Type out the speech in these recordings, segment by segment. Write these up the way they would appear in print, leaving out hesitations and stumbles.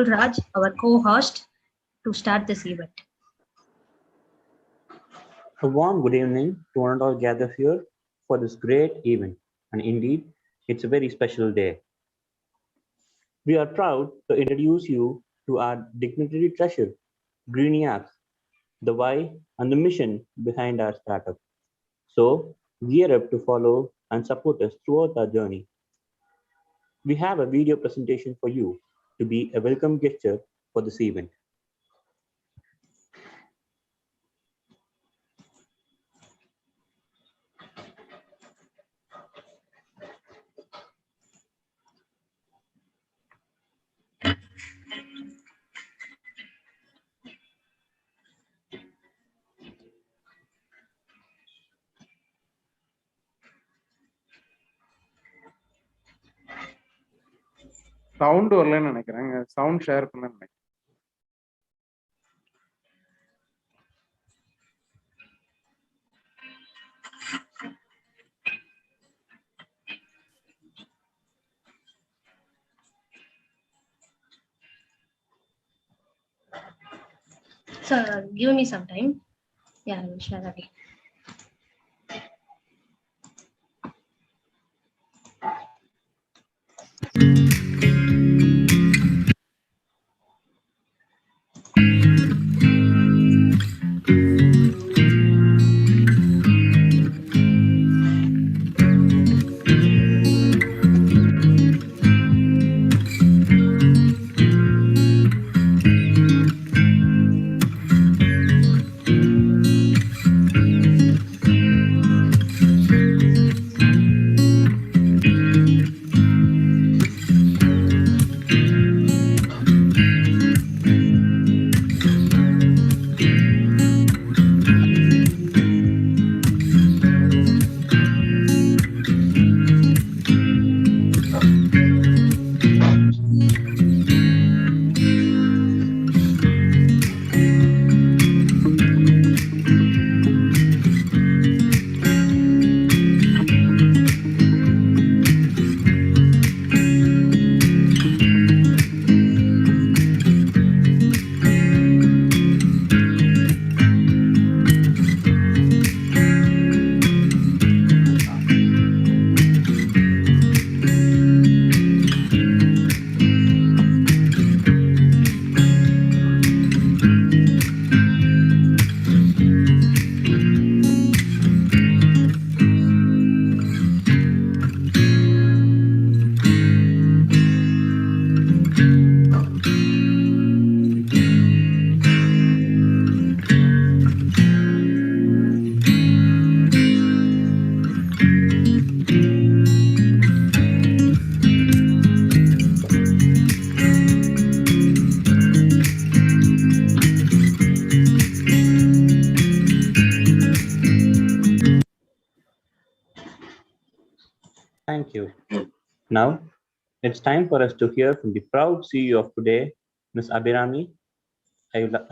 Mukul Raj, our co-host, to start this event. A warm good evening to one and all gathered here for this great event. And indeed, it's a very special day. We are proud to introduce you to our dignitary treasure, GREENIIAC, the why and the mission behind our startup. So, gear up to follow and support us throughout our journey. We have a video presentation for you to be a welcome gesture for this event. Sound வரலன்னு நினைக்கிறேன். Sound share பண்ண நினைக்கிறேன். So give me some time. Yeah, I will share again. Thank you. Now, it's time for us to hear from the proud CEO of today, Ms. Abhirami.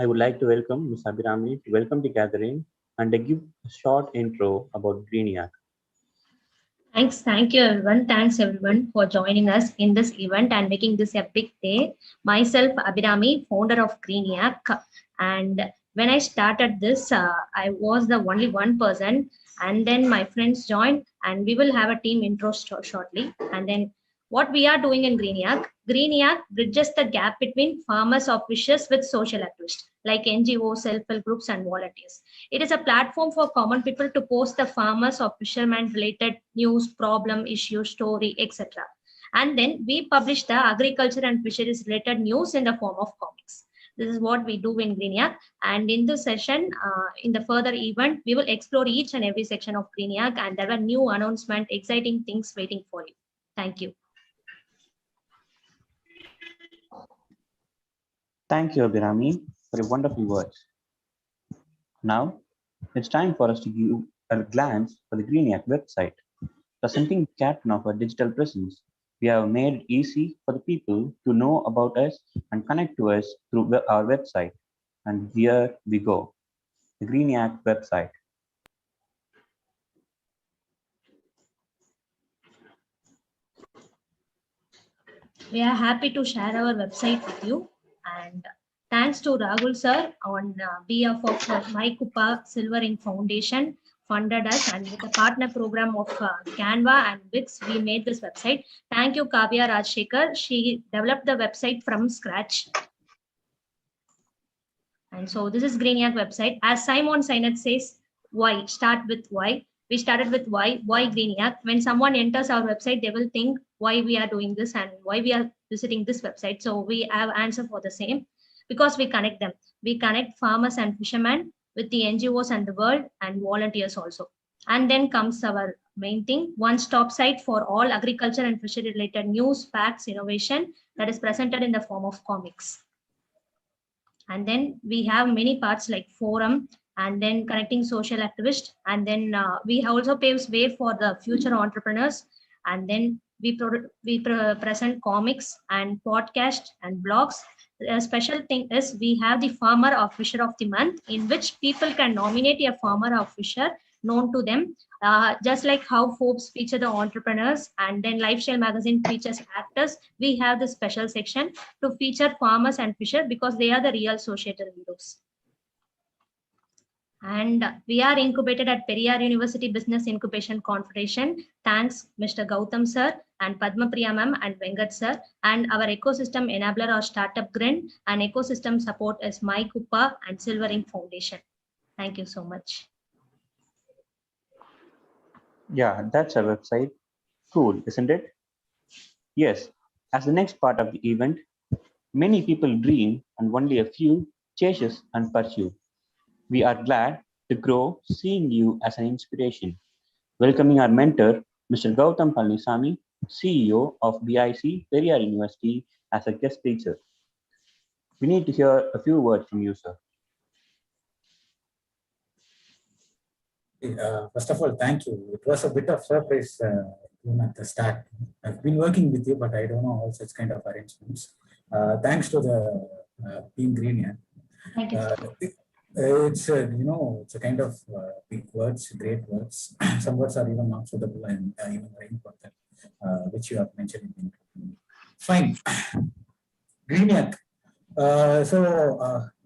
I would like to welcome Ms. Abhirami to welcome the gathering and to give a short intro about GREENIIAC. Thank you everyone. Thanks everyone for joining us in this event and making this a big day. Myself, Abhirami, founder of GREENIIAC, and when I started this, I was the only one person, and then my friends joined, and we will have a team intro shortly. And then what we are doing in GREENIIAC bridges the gap between farmers officials with social activists like NGOs, self-help groups, and volunteers. It is a platform for common people to post the farmers or fishermen related news, problem, issue, story, etc. And then we publish the agriculture and fisheries related news in the form of comics. This is what we do in GREENIIAC. And in this session, in the further event, we will explore each and every section of GREENIIAC, and there are new announcements, exciting things waiting for you. Thank you. Thank you, Abhirami, for your wonderful words. Now, it's time for us to give a glance for the GREENIIAC website. Presenting the captain of our digital presence, we have made it easy for the people to know about us and connect to us through our website. And here we go, the GREENIIAC website. We are happy to share our website with you. And thanks to Rahul sir on behalf of My Cupa Silverink Foundation funded us, and with the partner program of Canva and BICS, we made this website. Thank you, Kavya Rajshekhar. She developed the website from scratch. And so this is GREENIIAC website. As Simon Sinek says, why? Start with why. We started with why GREENIIAC. When someone enters our website, they will think why we are doing this and why we are visiting this website. So we have answer for the same, because we connect them. We connect farmers and fishermen with the NGOs and the world and volunteers also. And then comes our main thing, one-stop site for all agriculture and fishery related news, facts, innovation that is presented in the form of comics. And then we have many parts like forum, and then connecting social activists, and then we also paves way for the future entrepreneurs. And then we present comics and podcast and blogs. A special thing is we have the farmer or fisher of the month, in which people can nominate a farmer or fisher known to them, just like how Forbes feature the entrepreneurs and then Lifestyle magazine features actors. We have this special section to feature farmers and fisher because they are the real societal heroes. And we are incubated at Periyar University Business Incubation Confederation. Thanks Mr. Gautam sir and Padma Priya ma'am and Vengat sir. And our ecosystem enabler or startup Grin, and ecosystem support is My Cupa and Silverink Foundation. Thank you so much. Yeah, that's our website. Cool, isn't it? Yes, as the next part of the event, many people dream and only a few chases and pursue. We are glad to grow seeing you as an inspiration. Welcoming our mentor, Mr. Gautam Palnisamy, CEO of BIC Periyar University, as a guest teacher. We need to hear a few words from you, sir. First of all, thank you. It was a bit of surprise at the start. I've been working with you, but I don't know all such kind of arrangements. Thanks to the team GREENIIAC. Thank you. It's it's a kind of big words, great words. Some words are even not suitable and even very important, which you have mentioned in the interview. Fine. GREENIIAC.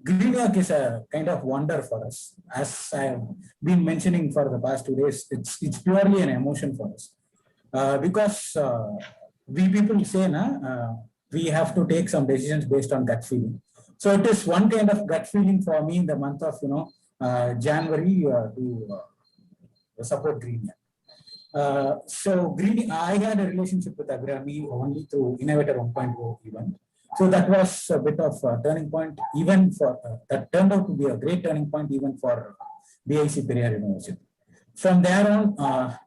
GREENIIAC is a kind of wonder for us. As I have been mentioning for the past 2 days, it's purely an emotion for us. Because we people say we have to take some decisions based on gut feeling. So it is one kind of gut feeling for me in the month of January to support GREENIIAC. I had a relationship with Abhirami only through Innovator 1.0 event. So that was a bit of a turning point, even for that turned out to be a great turning point even for BIC Periyar University. From there on,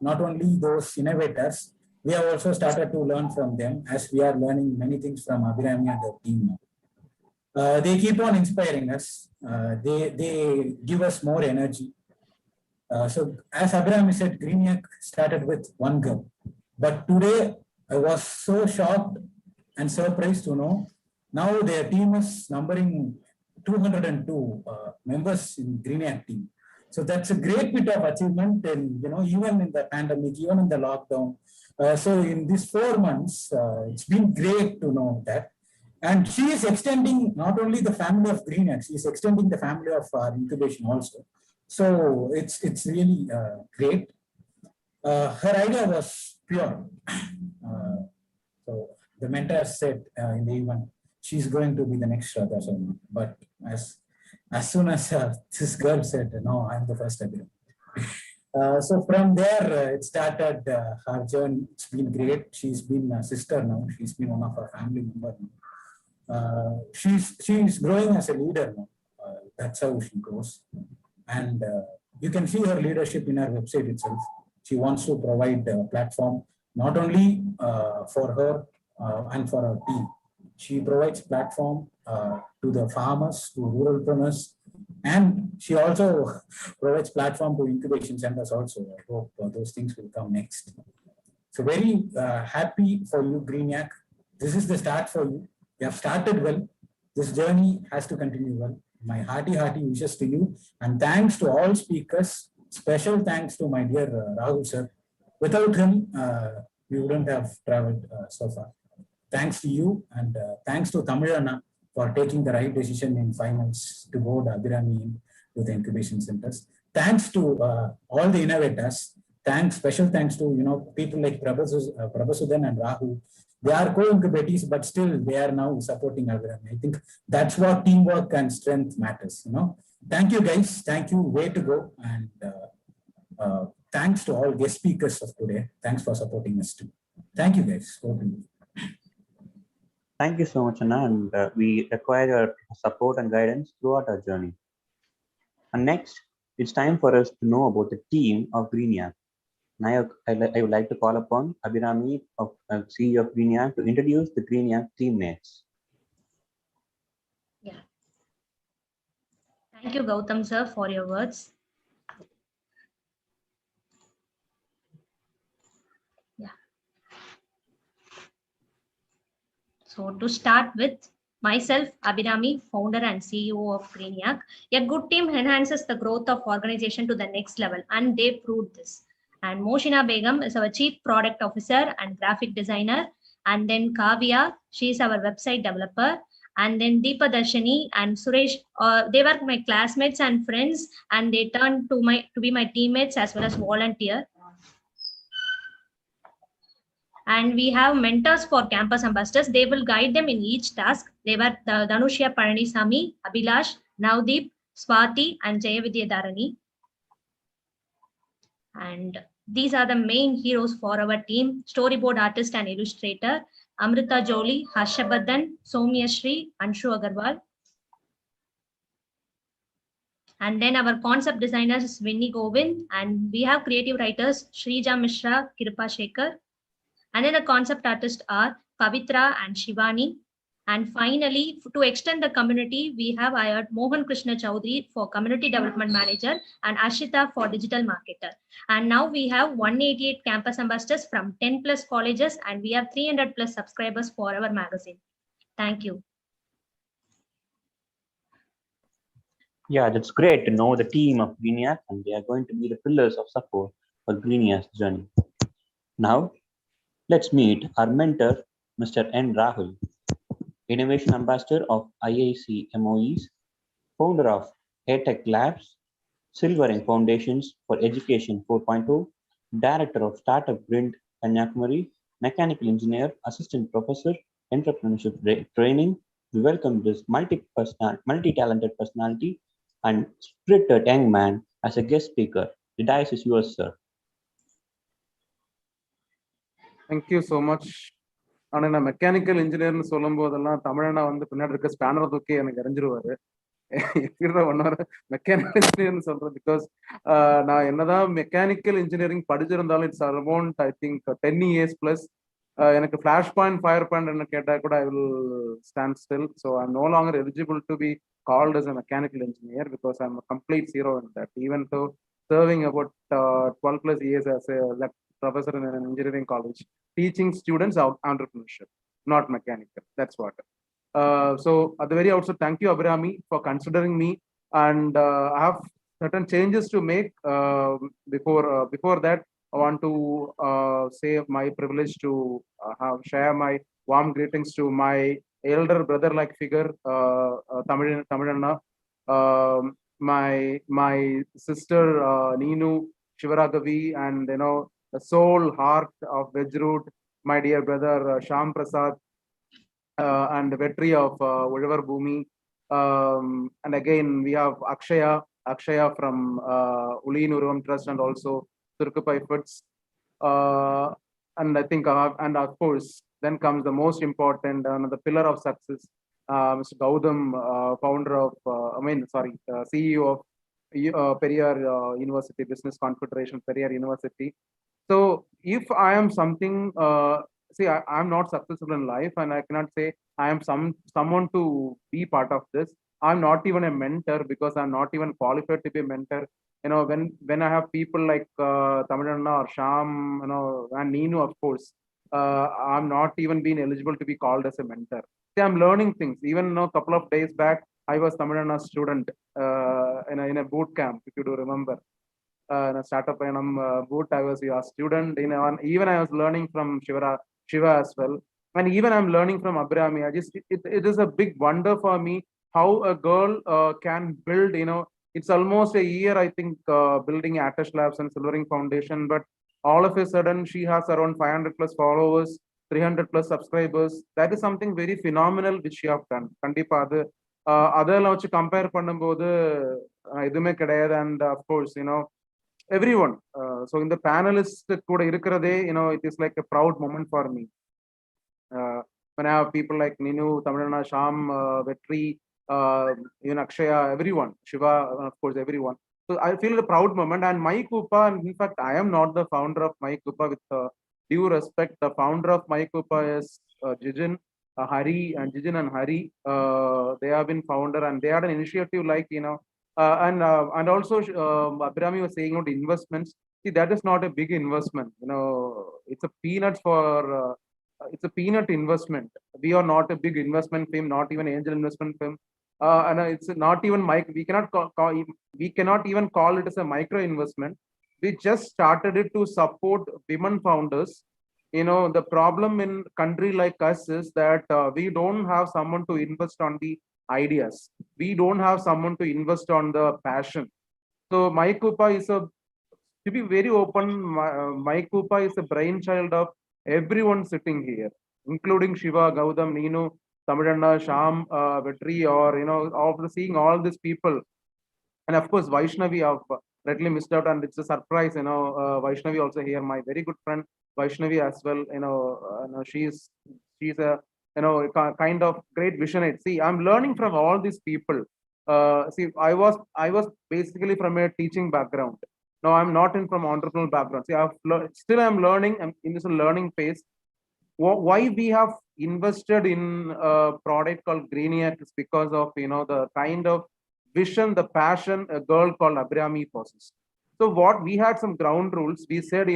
not only those innovators, we have also started to learn from them, as we are learning many things from Abhirami and their team. They keep on inspiring us. They give us more energy. So as Abhirami said, GREENIIAC started with one girl. But today, I was so shocked and surprised to know now their team is numbering 202 members in GREENIIAC team. So that's a great bit of achievement, and even in the pandemic, even in the lockdown. So in these 4 months, it's been great to know that. And she is extending not only the family of GREENIIAC, she is extending the family of our incubation also. So it's really great. Her idea was pure. So the mentor said in the event, she's going to be the next Shraddha Sharma. But as soon as this girl said, no, I'm the first Abhirami. So from there, it started her journey. It's been great. She's been a sister now. She's been one of our family members now. She's growing as a leader now. That's how she grows. And you can see her leadership in her website itself. She wants to provide a platform not only for her and for her team. She provides platform to the farmers, to rural entrepreneurs, and she also provides platform to incubation centers also. I hope those things will come next. So very happy for you, GREENIIAC. This is the start for you. You have started well. This journey has to continue well. My hearty wishes to you, and thanks to all speakers. Special thanks to my dear Rahul sir. Without him, we wouldn't have traveled so far. Thanks to you, and thanks to Tamilana for taking the right decision in 5 months to board Abhirami to the incubation centers. Thanks to all the innovators. Special thanks to people like Prabhasudan and Rahu. They are co-incubatees, but still they are now supporting Abhirami. I think that's what teamwork and strength matters. Thank you, guys. Thank you. Way to go. And thanks to all guest speakers of today. Thanks for supporting us too. Thank you, guys. Thank you so much, Anna, and we require your support and guidance throughout our journey. And next, it's time for us to know about the team of GREENIIAC. Now, I would like to call upon Abhirami, CEO of GREENIIAC, to introduce the GREENIIAC teammates. Yeah. Thank you, Gautam sir, for your words. Yeah. So to start with, myself, Abhirami, founder and CEO of GREENIIAC. A good team enhances the growth of organization to the next level, and they proved this. And Moshina Begum is our chief product officer and graphic designer. And then Kavya, she is our website developer. And then Deepa Darshini and Suresh, they were my classmates and friends, and they turned to be my teammates as well as volunteer. And we have mentors for campus ambassadors. They will guide them in each task. They were Dhanushya Palanisamy, Abhilash, Navdeep, Swati, and Jayavidya Dharani. And these are the main heroes for our team: storyboard artist and illustrator, Amrita Jolie, Harshabardhan, Soumya Shri, Anshu Agarwal. And then our concept designers is Vinny Govind, and we have creative writers Shrija Mishra, Kripa Shekhar. And then the concept artists are Pavitra and Shivani. And finally, to extend the community, we have hired Mohan Krishna Chaudhary for Community Development Manager and Ashita for Digital Marketer. And now we have 188 campus ambassadors from 10 plus colleges, and we have 300 plus subscribers for our magazine. Thank you. Yeah, that's great to know the team of GREENIIAC, and they are going to be the pillars of support for GREENIIAC's journey. Now, let's meet our mentor, Mr. N. Rahul, Innovation Ambassador of IIC MOEs, founder of AirTech Labs, Silverink Foundations for Education 4.0, Director of Startup Grind Kanyakumari, Mechanical Engineer, Assistant Professor, Entrepreneurship Training. We welcome this multi-talented personality and spirited young man as a guest speaker. The dais is yours, sir. Thank you so much. ஆனால் நான் mechanical இன்ஜினியர்னு சொல்லும் போதெல்லாம் தமிழனா பின்னாடி இருக்க spanner தூக்கி எனக்கு எரிஞ்சிருவாரு. Mechanical இன்ஜினியர்னு சொல்றேன் பிகாஸ் நான் என்னதான் மெக்கானிக்கல் இன்ஜினியரிங் படிச்சிருந்தாலும் it's around I think 10 years plus. எனக்கு ஃபிளாஷ் பாயிண்ட் ஃபயர் பாயிண்ட் என்ன கேட்டால் கூட I will stand still. So I am no longer eligible to be called as a mechanical engineer because I'm a complete zero in that. Even though serving about 12 plus years as a professor in an engineering college, teaching students entrepreneurship, not mechanical. That's what. So at the very outset, thank you, Abhirami, for considering me. And I have certain changes to make. Before that, I want to say my privilege to share my warm greetings to my elder brother-like figure, Tamilanna, my sister Neenu Shivaragavi, and the soul heart of Vejroot, my dear brother Sham Prasad, and the Vetri of Udavar Bhumi. And again, we have Akshaya from Uli Nuruvam Trust and also Surkupai Foods. And I think, and of course, then comes the most important, the pillar of success, Mr. Gautam, founder of, CEO of Periyar University, Business Confederation, Periyar University. So if I am something, I'm not successful in life, and I cannot say I am someone to be part of this. I'm not even a mentor because I'm not even qualified to be a mentor. When I have people like Tamilanna or Sham, and Neenu, of course, I'm not even been eligible to be called as a mentor. See, I'm learning things. Even a couple of days back, I was Tamilanna's student in a boot camp, if you do remember. In a startup boot, I was a student. Even I was learning from Shiva as well. And even I'm learning from Abhrami. It is a big wonder for me how a girl can build, it's almost a year, I think, building Atash Labs and Silverink Foundation, but all of a sudden she has around 500 plus followers, 300 plus subscribers. That is something very phenomenal which she have done. Kandipa adu அதெல்லாம் வச்சு compare பண்ணும்போது எதுவுமே கிடையாது. And of course, everyone. So in the panelist கூட இருக்கிறதே, it is like a proud moment for me. When I have people like Ninu, Tamilana, Sham, Vetri, even Akshaya, everyone, Shiva, of course, everyone. So I feel a proud moment. And My Cupa, and in fact, I am not the founder of My Cupa. With due respect, the founder of My Cupa is Jijin, Hari, and Jijin and Hari. They have been founder, and they had an initiative like, and also Abhrami was saying about investments. See, that is not a big investment. It's a peanut for. It's a peanut investment. We are not a big investment firm, not even angel investment firm, and it's not even we cannot even call it as a micro investment. We just started it to support women founders. The problem in country like us is that we don't have someone to invest on the ideas. We don't have someone to invest on the passion. So My Cupa is to be very open, My Cupa is a brainchild of everyone sitting here, including Shiva, Gautam, Ninu, Tamilanna, Sham, Vetri, or after seeing all these people, and of course Vaishnavi have readily missed out, and it's a surprise. Vaishnavi also here, my very good friend Vaishnavi as well. She's a kind of great visionary. See, I'm learning from all these people. See, I was basically from a teaching background. No, I'm not in from entrepreneurial background. See, still I'm learning. I'm in this learning phase. Why we have invested in a product called GREENIIAC is because of the kind of vision, the passion a girl called Abhrami possessed. So what we had some ground rules. We said,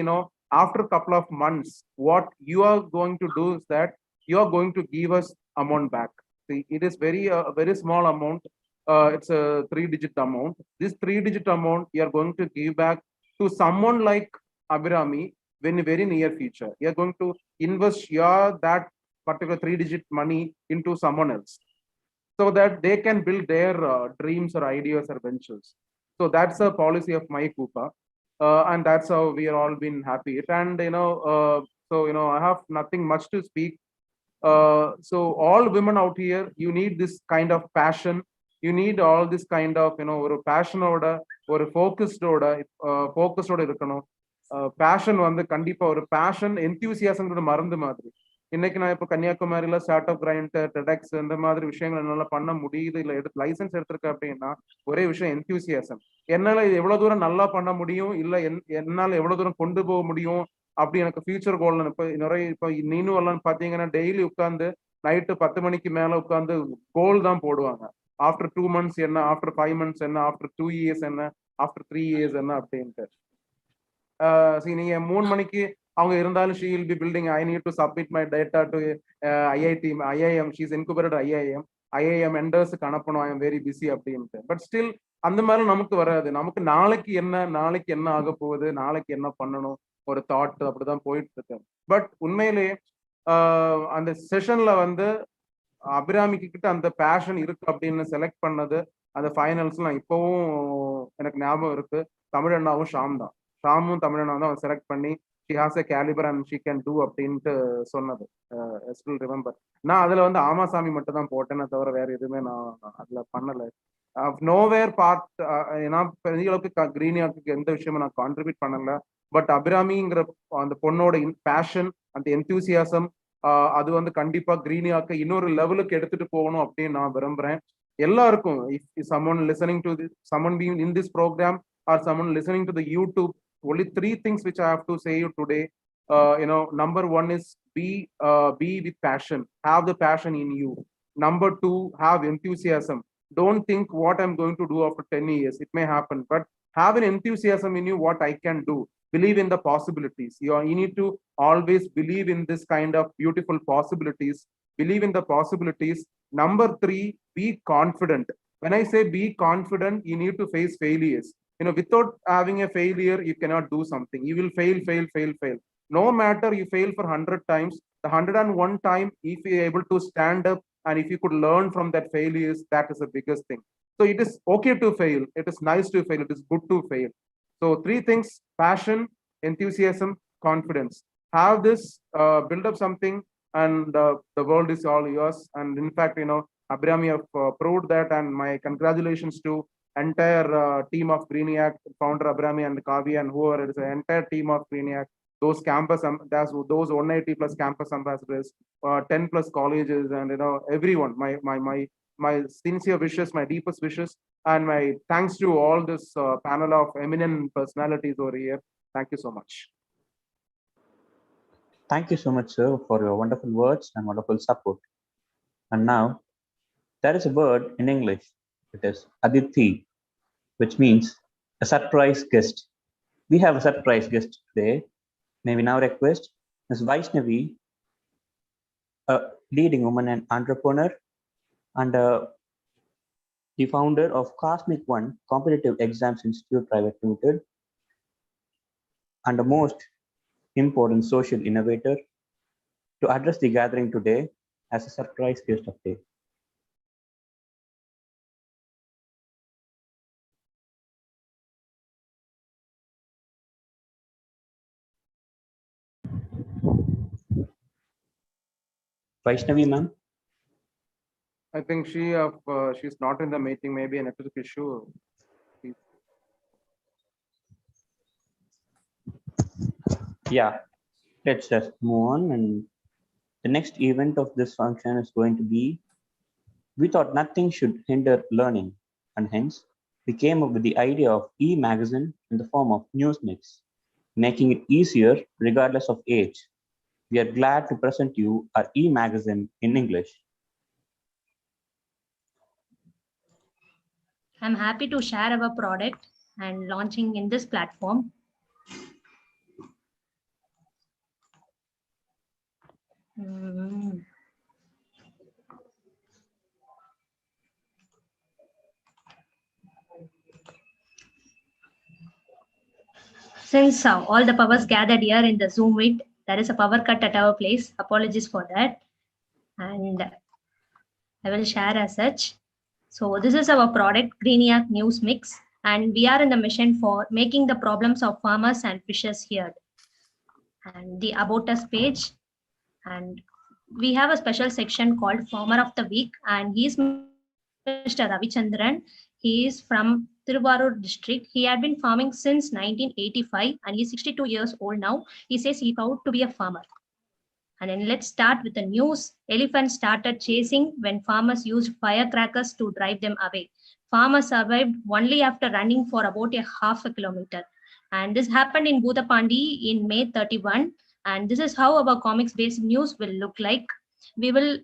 after a couple of months, what you are going to do is that you are going to give us amount back. See, it is very small amount. It's a 3-digit amount. This 3-digit amount you are going to give back to someone like Abhrami in the very near future. You are going to invest that particular 3-digit money into someone else, so that they can build their dreams or ideas or ventures. So that's a policy of My Cupa, and that's how we are all been happy. And I have nothing much to speak. So all women out here, you need this kind of passion. You need all this kind of ஒரு பேஷனோட ஒரு ஃபோக்கஸ்டோட இருக்கணும். Fashion வந்து கண்டிப்பா ஒரு fashion என்தூசியாசம்ங்கிற மருந்து மாதிரி. இன்னைக்கு நான் இப்போ கன்னியாகுமரியில ஸ்டார்ட் அப் கிரைண்ட், டெடெக்ஸ் இந்த மாதிரி விஷயங்கள் என்னால பண்ண முடியுது. இல்ல லைசன்ஸ் எடுத்திருக்கேன் அப்படின்னா ஒரே விஷயம் என்தூசியாசம். என்னால இது எவ்வளவு தூரம் நல்லா பண்ண முடியும், இல்ல என்னால எவ்வளவு தூரம் கொண்டு போக முடியும் அப்படி எனக்கு ஃபியூச்சர் கோல். இப்போ நீனும் எல்லாம் பாத்தீங்கன்னா டெய்லி உட்காந்து நைட்டு 10 மணிக்கு மேல உட்காந்து கோல் தான் போடுவாங்க. ஆஃப்டர் 2 months என்ன, ஆஃப்டர் 5 months என்ன, ஆஃப்டர் 2 years என்ன, ஆஃப்டர் 3 years என்ன அப்படின்ட்டு. நீங்க 3 மணிக்கு அவங்க இருந்தாலும் she will be building, I need to submit my data to IIM, she's incubated IIM enders அனுப்பணும், I am very busy அப்படின்ட்டு. பட் ஸ்டில் அந்த மாதிரி நமக்கு வராது. நமக்கு நாளைக்கு என்ன ஆக போகுது, நாளைக்கு என்ன பண்ணணும் ஒரு தாட் அப்படிதான் போயிட்டு இருக்கு. பட் உண்மையிலே அந்த செஷன்ல வந்து அபிராமிக்கு கிட்ட அந்த பேஷன் இருக்கு அப்படின்னு செலக்ட் பண்ணது அந்த ஃபைனல்ஸ் நான் இப்பவும் எனக்கு ஞாபகம் இருக்கு. தமிழண்ணாவும் ஷாமும் தமிழண்ணாவும் தான் செலக்ட் பண்ணி she has a caliber and she can do அப்படின்ட்டு சொன்னது. I still remember. நான் அதுல வந்து ஆமாசாமி மட்டும் தான் போட்டேன்னு தவிர வேற எதுவுமே நான் அதுல பண்ணல. நோவேர் பார்ட் ஏன்னா பெரிய அளவுக்கு கிரீனியாக்கு எந்த விஷயமும் நான் கான்ட்ரிபியூட் பண்ணல. பட் அபிராமிங்கிற அந்த பொண்ணோட பேஷன், அந்த என்தூசியாசம், அது வந்து கண்டிப்பா கிரீனியாக்கு இன்னொரு லெவலுக்கு எடுத்துட்டு போகணும் அப்படின்னு நான் விரும்புறேன். எல்லாருக்கும் if someone listening to this, someone being in this program or someone listening to the YouTube, only 3 things which I have to say you today. Number 1 is be with passion, have the passion in you. Number 2, have enthusiasm. Don't think what I'm going to do after 10 years, it may happen, but have an enthusiasm in you, what I can do. Believe in the possibilities. You need to always believe in this kind of beautiful possibilities. Believe in the possibilities. Number 3, be confident. When I say be confident, you need to face failures. Without having a failure, you cannot do something. You will fail. no matter you fail for 100 times, the 101 time, if you're able to stand up and if you could learn from that failures, that is the biggest thing. So it is okay to fail. It is nice to fail. It is good to fail. So three things: passion, enthusiasm, confidence. Have this, build up something, and the world is all yours. And in fact, Abhirami have proved that, and my congratulations to entire team of GREENIIAC, founder Abhirami and Kavi and whoever it is, the entire team of GREENIIAC, those campus, those 180 plus campus ambassadors, 10 plus colleges, and everyone. My sincere wishes, my deepest wishes, and my thanks to all this panel of eminent personalities over here. Thank you so much. Thank you so much, sir, for your wonderful words and wonderful support. And now, there is a word in English. It is Aditi, which means a surprise guest. We have a surprise guest today. May we now request Ms. Vaishnavi, a leading woman and entrepreneur, and the founder of Cosmic One Competitive Exams Institute Private Limited, and the most important social innovator, to address the gathering today as a surprise guest of the day. Vaishnavi, ma'am. I think she's not in the meeting, maybe a network issue. Yeah, let's just move on. And the next event of this function is going to be, we thought nothing should hinder learning, and hence we came up with the idea of e-magazine in the form of news mix, making it easier regardless of age. We are glad to present you our e-magazine in English. I'm happy to share our product and launching in this platform. Since all the powers gathered here in the Zoom meet, there is a power cut at our place. Apologies for that. And I will share as such. So this is our product, GREENIIAC News Mix. And we are in the mission for making the problems of farmers and fishers heard. And the About Us page. And we have a special section called Farmer of the Week. And he is Mr. Ravichandran. He is from Tiruvarur district. He had been farming since 1985 and he's 62 years old now. He says he's proud to be a farmer. And then let's start with the news. Elephants started chasing when farmers used firecrackers to drive them away. Farmers survived only after running for about a half a kilometer. And this happened in Bhutapandi in May 31. And this is how our comics based news will look like. We will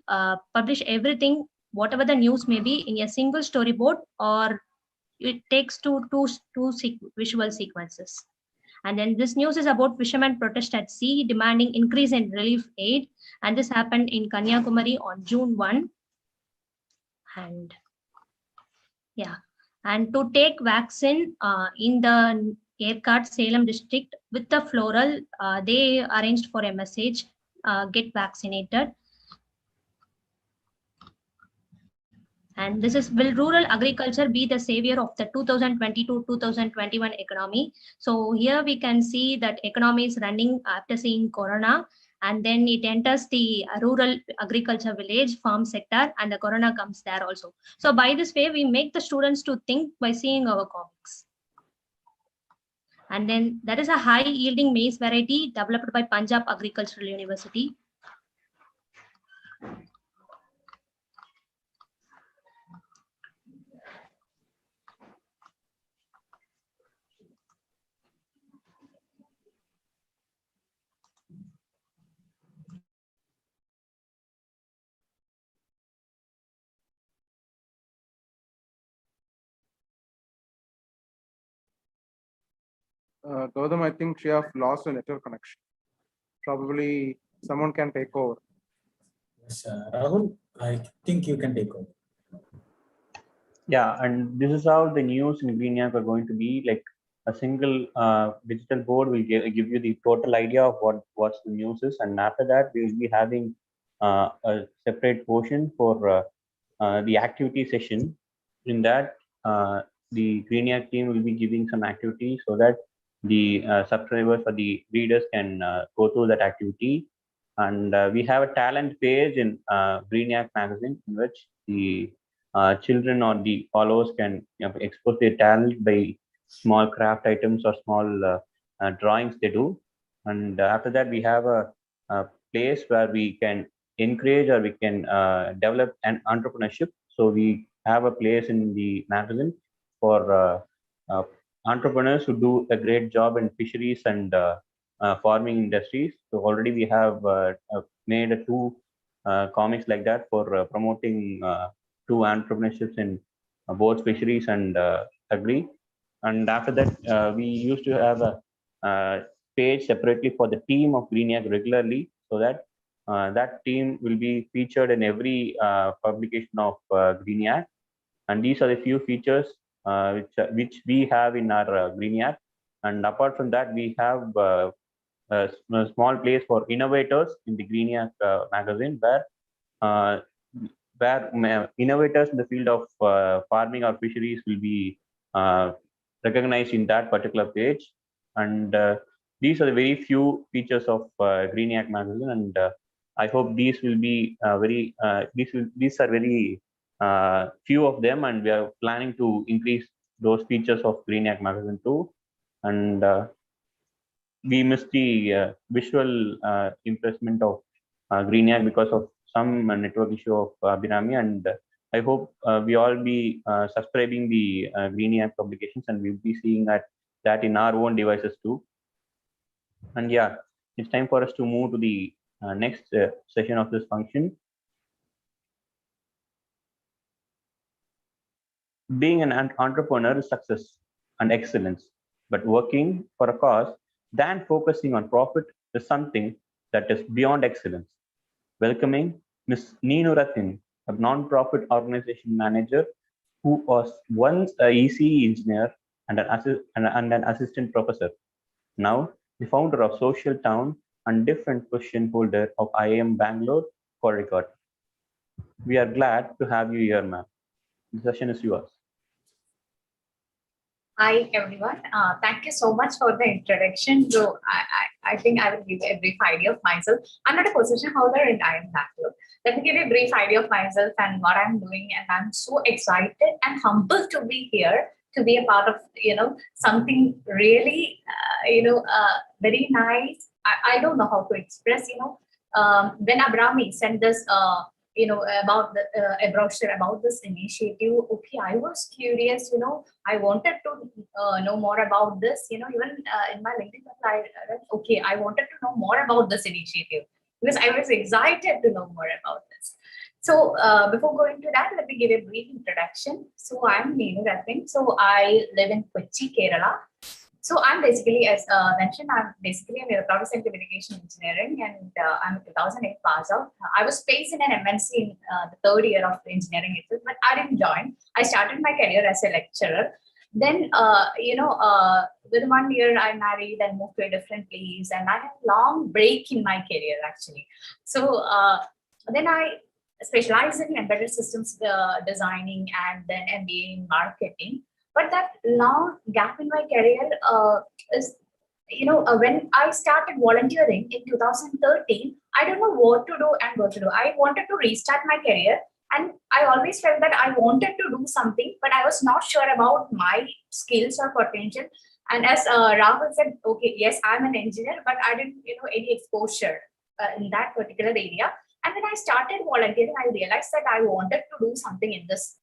publish everything, whatever the news may be, in a single storyboard, or it takes two visual sequences. And then this news is about fishermen protest at sea demanding increase in relief aid. And this happened in Kanyakumari on June 1. And yeah, and to take vaccine in the Aircard Salem district with the floral, they arranged for a message, get vaccinated. And this is, will rural agriculture be the savior of the 2022-2021 economy? So here we can see that economy is running after seeing Corona, and then it enters the rural agriculture village farm sector, and the Corona comes there also. So by this way, we make the students to think by seeing our comics. And then there is a high yielding maize variety developed by Punjab Agricultural University. Gautam, I think she has lost a network connection. Probably someone can take over. Yes, Rahul, I think you can take over. Yeah, and this is how the news in GREENIIAC are going to be. Like, a single digital board will give you the total idea of what's the news is, and after that we will be having a separate portion for the activity session. In that, the GREENIIAC team will be giving some activity so that the subscribers or the readers can go through that activity. And we have a talent page in GREENIIAC magazine in which the children or the followers can expose their talent by small craft items or small drawings they do. And after that, we have a place where we can encourage or we can develop an entrepreneurship. So we have a place in the magazine for uh, entrepreneurs who do a great job in fisheries and farming industries. So already we have made two comics like that for promoting two entrepreneurships in both fisheries and agri. And after that, we used to have a page separately for the team of GREENIIAC regularly, so that that team will be featured in every publication of GREENIIAC. And these are the few features which we have in our GREENIIAC. And apart from that, we have a small place for innovators in the GREENIIAC magazine, uh, where innovators in the field of farming or fisheries will be recognized in that particular page. And these are the very few features of GREENIIAC magazine, and I hope these will be these are very few of them, and we are planning to increase those features of GREENIIAC magazine too. And we missed the visual impressment of GREENIIAC because of some network issue of Abhinami, and I hope we all be subscribing the GREENIIAC publications, and we'll be seeing that in our own devices too. And yeah, it's time for us to move to the next session of this function. Being an entrepreneur is success and excellence, but working for a cause than focusing on profit is something that is beyond excellence. Welcoming Ms. Neenu Rathin, a non-profit organization manager who was once a ECE engineer and an assistant professor. Now, the founder of Social Town and different position holder of IIM Bangalore for record. We are glad to have you here, ma'am. The session is yours. Hi, everyone. Thank you so much for the introduction. So I think I will give a brief idea of myself. I'm not a position holder in IIM Bangalore. Let me give you a brief idea of myself and what I'm doing. And I'm so excited and humbled to be here, to be a part of, something really, very nice. I don't know how to express, when Abrami sent this, about a brochure about this initiative. Okay, I was curious, I wanted to know more about this, even in my LinkedIn, I read, okay, I wanted to know more about this initiative because I was excited to know more about this. So before going to that, let me give a brief introduction. So I'm Neenu Rathin. So I live in Kochi, Kerala. So I'm basically, as mentioned, I'm basically an electronics and communication engineering, and I'm a 2008 pass out. I was placed in an MNC in the third year of engineering itself, but I didn't join. I started my career as a lecturer. Then, within 1 year, I married and moved to a different place, and I had a long break in my career actually. So then I specialized in embedded systems designing and then MBA in marketing. But that long gap in my career is, when I started volunteering in 2013, I don't know what to do and what to do. I wanted to restart my career, and I always felt that I wanted to do something, but I was not sure about my skills or potential. And as Rahul said, okay, yes, I'm an engineer, but I didn't, any exposure in that particular area. And when I started volunteering, I realized that I wanted to do something in this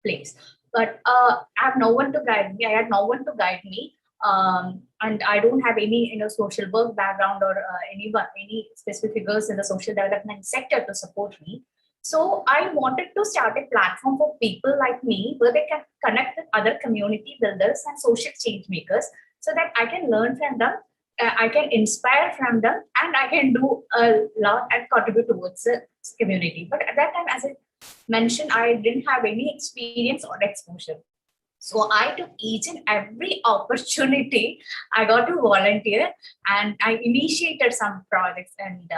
place. But I have no one to guide me. I had no one to guide me, and I don't have any, social work background or any specific figures in the social development sector to support me. So I wanted to start a platform for people like me where they can connect with other community builders and social change makers, so that I can learn from them, I can inspire from them, and I can do a lot and contribute towards the community. But at that time, as I mentioned, I didn't have any experience or exposure. So I took each and every opportunity I got to volunteer, and I initiated some projects. And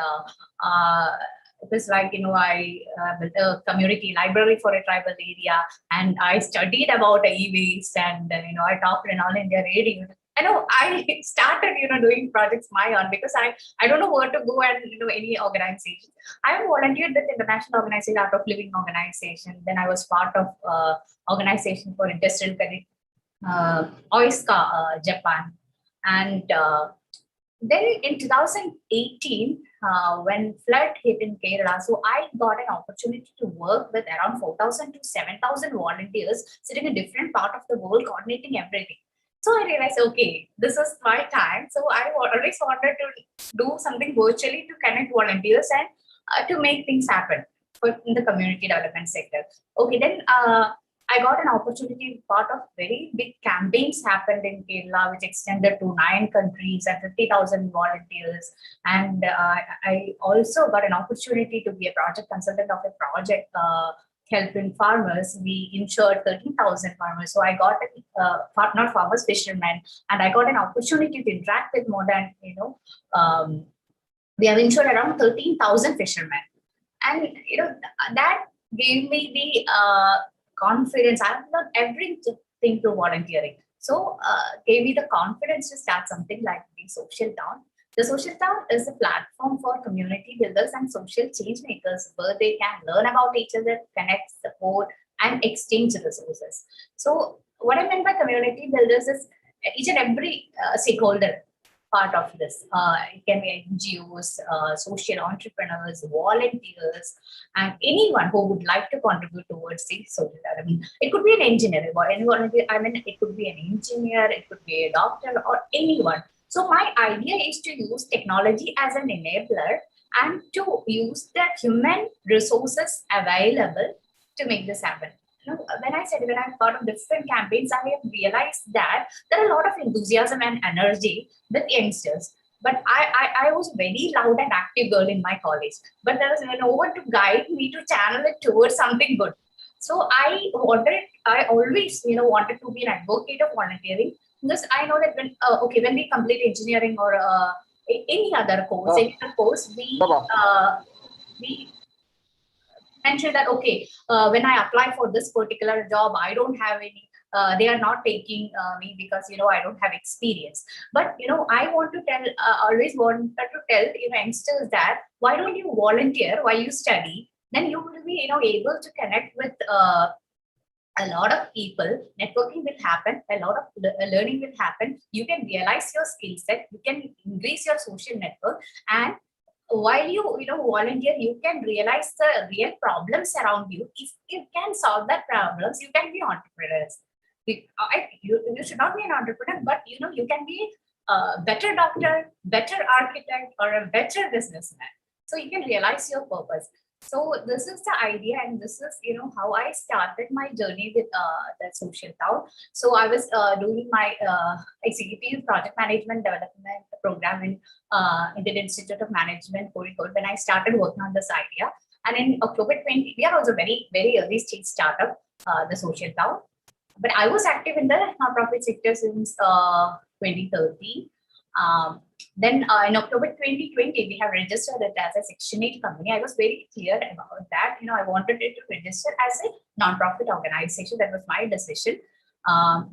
it was like, I built a community library for a tribal area, and I studied about e-waste, and I talked in all India radio. I started doing projects my own, because I don't know where to go, and any organization. I volunteered with international organization, Art of Living organization. Then I was part of organization for industrial credit, OISCA, Japan. And then in 2018, when flood hit in Kerala, so I got an opportunity to work with around 4,000 to 7,000 volunteers sitting in different part of the world, coordinating everything. So I realized, okay, this is my time. So I always wanted to do something virtually to connect volunteers and to make things happen in the community development sector. Okay, then I got an opportunity to be part of very big campaigns happened in Kerala, which extended to 9 countries and 50,000 volunteers. And I also got an opportunity to be a project consultant of a project helping farmers. We insured 13,000 farmers. So I got, not farmers, fishermen, and I got an opportunity to interact with more than, we have insured around 13,000 fishermen. And, that gave me the confidence. I've done everything through volunteering. So gave me the confidence to start something like the Social Town. The Social Town is a platform for community builders and social change makers, where they can learn about each other, connect, support, and exchange resources. So what I meant by community builders is each and every stakeholder part of this. It can be NGOs, social entrepreneurs, volunteers, and anyone who would like to contribute towards the social. I mean, it could be an engineer, or anyone. I mean, it could be an engineer, it could be a doctor, or anyone. So my idea is to use technology as an enabler and to use the human resources available to make this happen. When I'm part of different campaigns, I have realized that there are a lot of enthusiasm and energy with youngsters. But I was very loud and active girl in my college, but there was no one to guide me to channel it towards something good. So I always wanted to be an advocate of volunteering, because I know that when we complete engineering or any other course, we mention that, okay, when I apply for this particular job, I don't have any, they are not taking me because, I don't have experience. But, I want to tell, always wanted to tell youngsters that, why don't you volunteer while you study? Then you will be, able to connect with a lot of people. Networking will happen, a lot of learning will happen. You can realize your skill set, you can increase your social network, and while you volunteer, you can realize the real problems around you. If you can solve that problems, you can be entrepreneurs. You should not be an entrepreneur, but you can be a better doctor, better architect, or a better businessman. So you can realize your purpose. So this is the idea, and this is how I started my journey with the Social Town. So I was doing my executive project management development program in Indian Institute of Management, Kozhikode, when I started working on this idea. And in October 20, we are also very, very early stage startup, the Social Town. But I was active in the nonprofit sector since 2013. Then in October 2020, we have registered it as a Section 8 company. I was very clear about that. I wanted it to register as a nonprofit organization. That was my decision.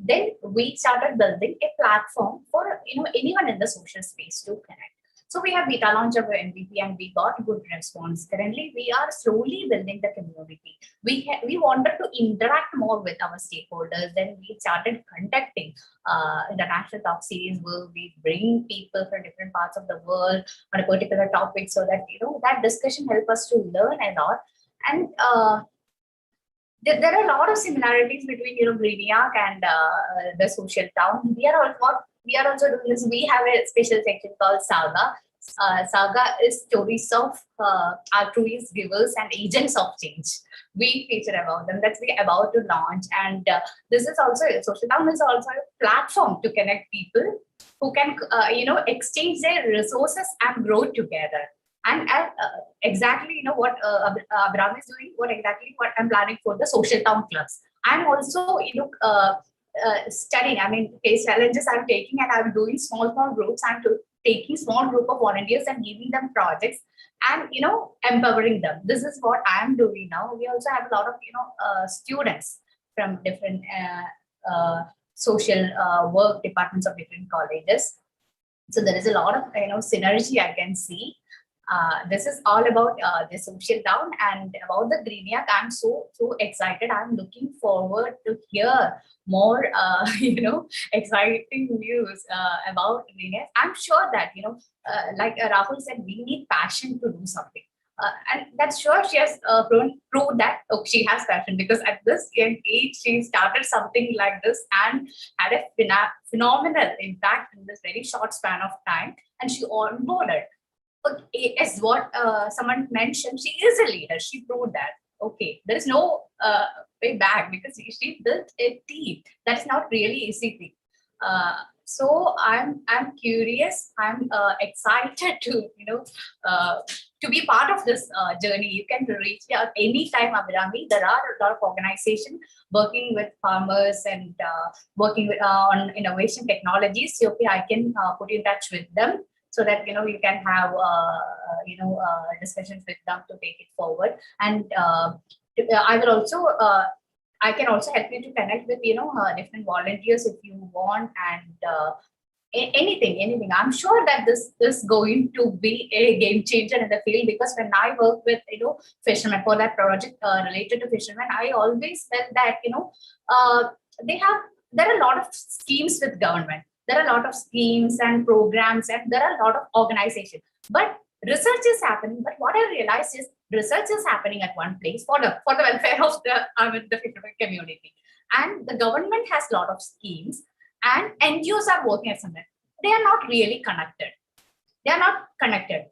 Then we started building a platform for anyone in the social space to connect. So we have beta launch of our MVP, and we got good response. Currently, we are slowly building the community. We wanted to interact more with our stakeholders. Then we started conducting international talk series where we bring people from different parts of the world on a particular topic, so that that discussion help us to learn a lot. And there are a lot of similarities between GREENIIAC and the Social Town. We are also doing this. We have a special section called Saga. Saga is stories of altruist givers and agents of change. We feature about them. That's we about to launch, and this is also Social Town is also a platform to connect people who can exchange their resources and grow together. And exactly what Abram is doing, what I'm planning for the Social Town clubs. I'm also studying. I mean, case challenges I'm taking, and I'm doing small groups. I'm taking small group of volunteers and giving them projects, and empowering them. This is what I'm doing now. We also have a lot of students from different social work departments of different colleges. So there is a lot of synergy I can see. This is all about the social down, and about the GREENIIAC. I'm so excited. I'm looking forward to hear more exciting news about GREENIIAC. I'm sure that like Rahul said, we need passion to do something. And that's sure she has proved that she has passion, because at this young age she started something like this and had a phenomenal impact in this very short span of time, and she onboarded. Okay, as what someone mentioned, she is a leader. She proved that. Okay, there is no way back, because she built a team. That's not really easy thing. So I'm curious. I'm excited to to be part of this journey. You can reach me at any time, Abhirami. There are a lot of organizations working with farmers and working with, on innovation technologies. So, okay, I can put you in touch with them, so that you can have discussions with them to take it forward. And I will also I can also help you to connect with different volunteers if you want, and anything. I'm sure that this is going to be a game changer in the field, because when I work with fishermen for that project related to fishermen, I always felt that there are a lot of schemes with government. There are a lot of schemes and programs, and there are a lot of organizations, but research is happening. But what I realized is research is happening at one place for the welfare of the fishermen community, and the government has a lot of schemes, and NGOs are working at somewhere. They are not really connected. They are not connected.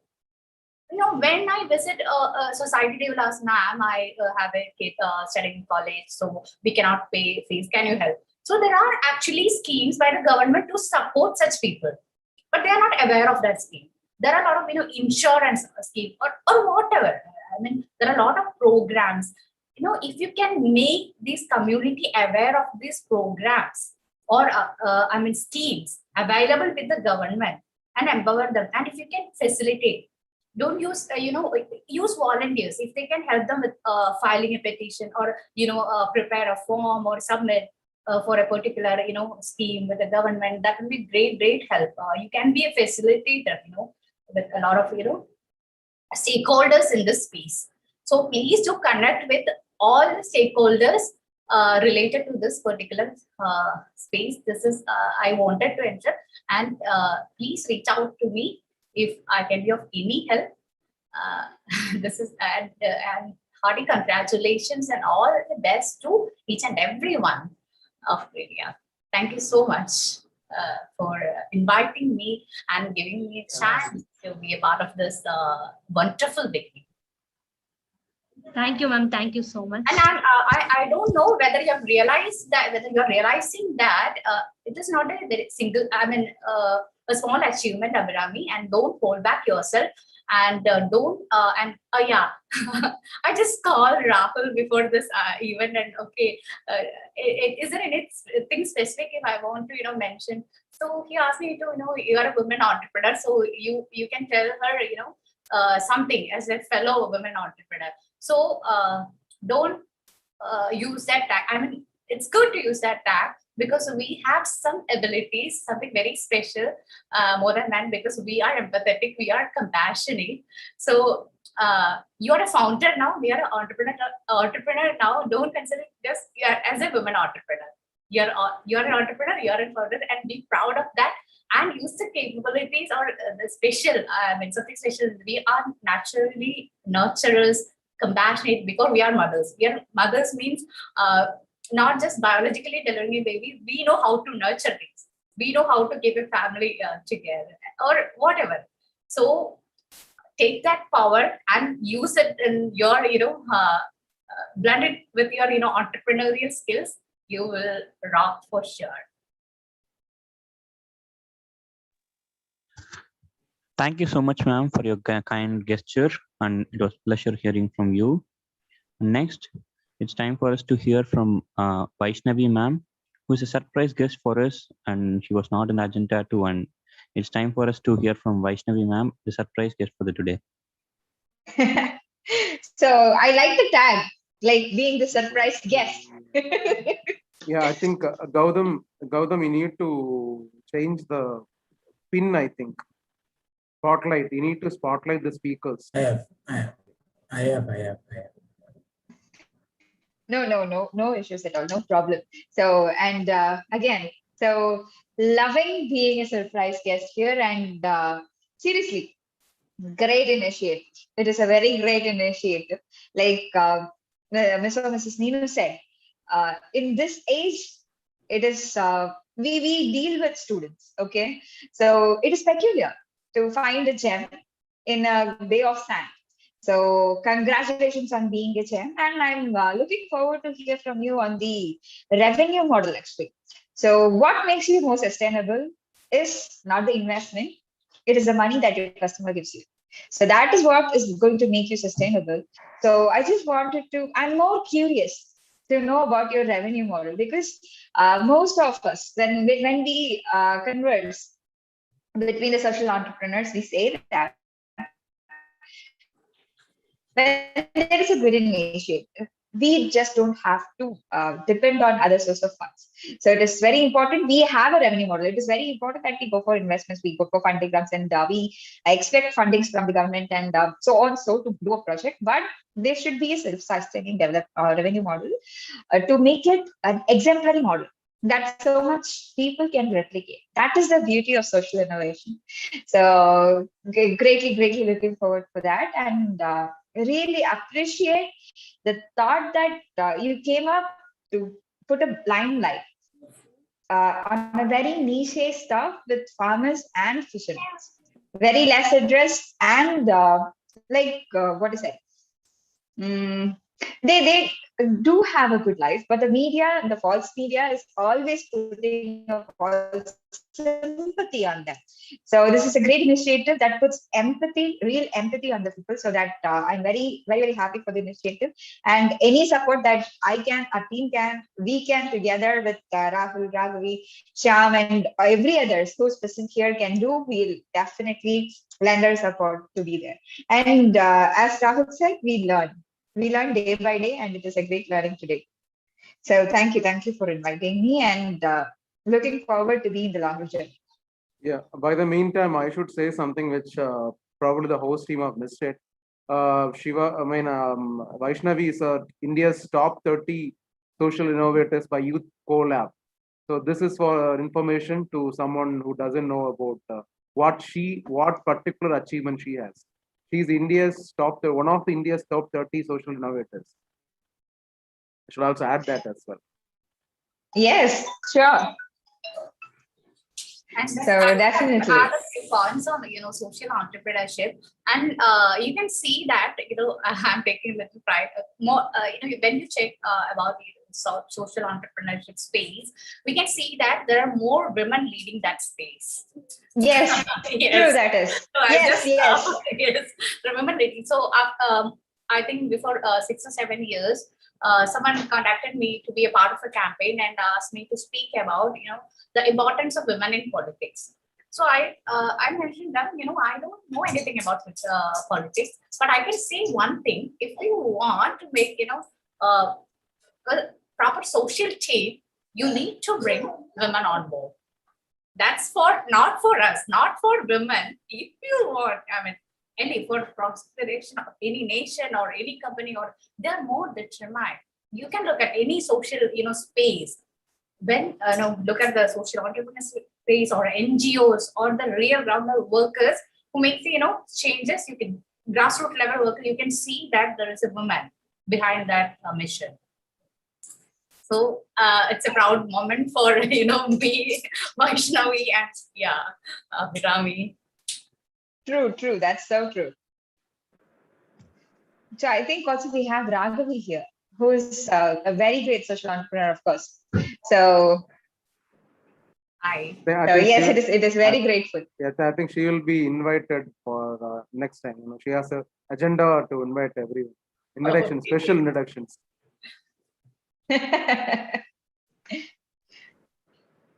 When I visit a society, they will ask, "Ma'am, I have a kid studying in college, so we cannot pay fees. Can you help?" So there are actually schemes by the government to support such people, but they are not aware of that scheme. There are a lot of insurance scheme or whatever. I mean, there are a lot of programs. If you can make this community aware of these programs or schemes available with the government and empower them, and if you can facilitate, don't use use volunteers. If they can help them with filing a petition, or prepare a form or submit for a particular scheme with the government, that will be great help. You can be a facilitator with a lot of stakeholders in this space. So please do connect with all the stakeholders related to this particular space. This is I wanted to enter, and please reach out to me if I can be of any help. This is and hearty congratulations and all the best to each and everyone of GREENIIAC. Thank you so much for inviting me and giving me a chance to be a part of this wonderful beginning. Thank you, ma'am. Thank you so much. And I don't know whether you have realized that, whether you're realizing that it is not a very single, a small achievement, Abhirami, and don't hold back yourself. And yeah, I just called Rahul before this event, and okay, it isn't anything specific if I want to mention. So he asked me to you are a women entrepreneur, so you can tell her something as a fellow women entrepreneur. So don't use that tag. I mean, it's good to use that tag, because we have some abilities, something very special, more than that, because we are empathetic, we are compassionate. So you are a founder now, we are an entrepreneur now. Don't consider it just as a woman entrepreneur. You're an entrepreneur, you're a founder, and be proud of that, and use the capabilities or the special, something special. We are naturally nurturers, compassionate, because we are mothers. We are mothers means not just biologically delivering a baby. We know how to nurture things. We know how to keep a family together or whatever. So take that power and use it in your, blend it with your, entrepreneurial skills. You will rock for sure. Thank you so much, ma'am, for your kind gesture, and it was a pleasure hearing from you. Next, it's time for us to hear from Vaishnavi, ma'am. who is a surprise guest for us, and she was not in the agenda too. And it's time for us to hear from Vaishnavi ma'am, the surprise guest for the today. So I like the tag, like being the surprise guest. Yeah, I think Gautam, you need to change the pin, I think. Spotlight. You need to spotlight the speakers. I have. No issues at all, no problem. So, and again, so loving being a surprise guest here, and seriously, great initiative. It is a very great initiative. Like Mr. or Mrs. Ninu said, in this age, it is we deal with students. Okay, so it is peculiar to find a gem in a bay of sand. So congratulations on being a gem, and I'm looking forward to hear from you on the revenue model actually. So what makes you more sustainable is not the investment; it is the money that your customer gives you. So that is what is going to make you sustainable. So I just wanted to. I'm more curious to know about your revenue model, because most of us, when we converse between the social entrepreneurs, we say that when there is a good initiative, we just don't have to depend on other source of funds. So it is very important. We have a revenue model. It is very important that we go for investments, we go for funding grants, and we expect fundings from the government and so on, so to do a project. But there should be a self-sustaining revenue model to make it an exemplary model that so much people can replicate. That is the beauty of social innovation. So greatly looking forward for that, and really appreciate the thought that you came up to put a blind light on a very niche stuff with farmers and fishermen. Very less addressed, and what is it? They do have a good life, but the media, the false media, is always putting a false sympathy on them. So this is a great initiative that puts empathy, real empathy on the people. So that I'm very happy for the initiative, and any support that I can, our team can, we can together with Rahul, Raghavi, Shyam, and every others who's present here can do. We'll definitely lend our support to be there. And as Rahul said, we learn day by day, and it is a great learning today. So thank you for inviting me, and looking forward to be in the longer journey. Yeah, by the meantime, I should say something which probably the host team have missed it. Vaishnavi is India's top 30 social innovators by Youth Collab. So this is for information to someone who doesn't know about what particular achievement she has. She's one of India's top 30 social innovators. I should also add that as well. Yes, sure. And so definitely are the points on social entrepreneurship, and you can see that I'm taking a little pride more when you check about social entrepreneurship space, we can see that there are more women leading that space. Yes, yes. True that is. So yes. Yes, the women leading. So I think before 6 or 7 years, someone contacted me to be a part of a campaign and asked me to speak about the importance of women in politics. So I mentioned that I don't know anything about politics, but I can say one thing: if you want to make a proper social change, you need to bring women on board. That's not for us, not for women. If you want, for prosperation of any nation or any company, or they're more determined. You can look at any social space. When look at the social entrepreneurs space or NGOs or the real ground workers who make the changes. You can grassroots level worker. You can see that there is a woman behind that mission. So it's a proud moment for me, Vaishnavi, and Abhirami. True. That's so true. So I think also we have Raghavi here, who is a very great social entrepreneur, of course. So, yes, it is very grateful. Yes, I think she will be invited for next time. She has an agenda to invite everyone. Introductions, special introductions.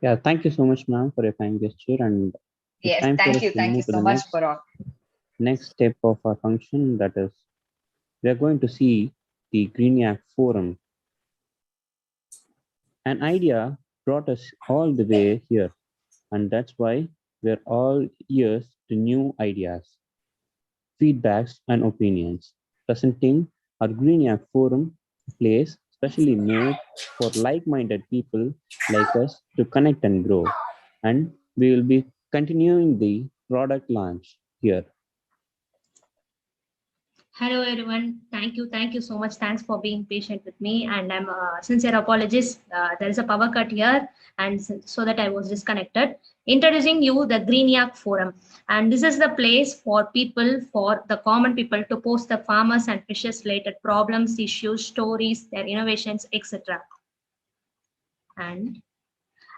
Yeah, thank you so much, ma'am, for your kind gesture. And it's Yes, time for us to thank you move to so the much for all. next step of our function. That is, we are going to see the GREENIAC Forum. An idea brought us all the way here, and that's why we're all ears to new ideas, feedbacks, and opinions. Presenting our GREENIAC Forum, a place specially made for like-minded people like us to connect and grow. And we will be continuing the product launch here. Hello everyone. Thank you so much. Thanks for being patient with me. And I'm sincere apologies. There is a power cut here, and so that I was disconnected. Introducing you the GREENIIAC Forum, and this is the place for people, for the common people, to post the farmers and fishers related problems, issues, stories, their innovations, etc. And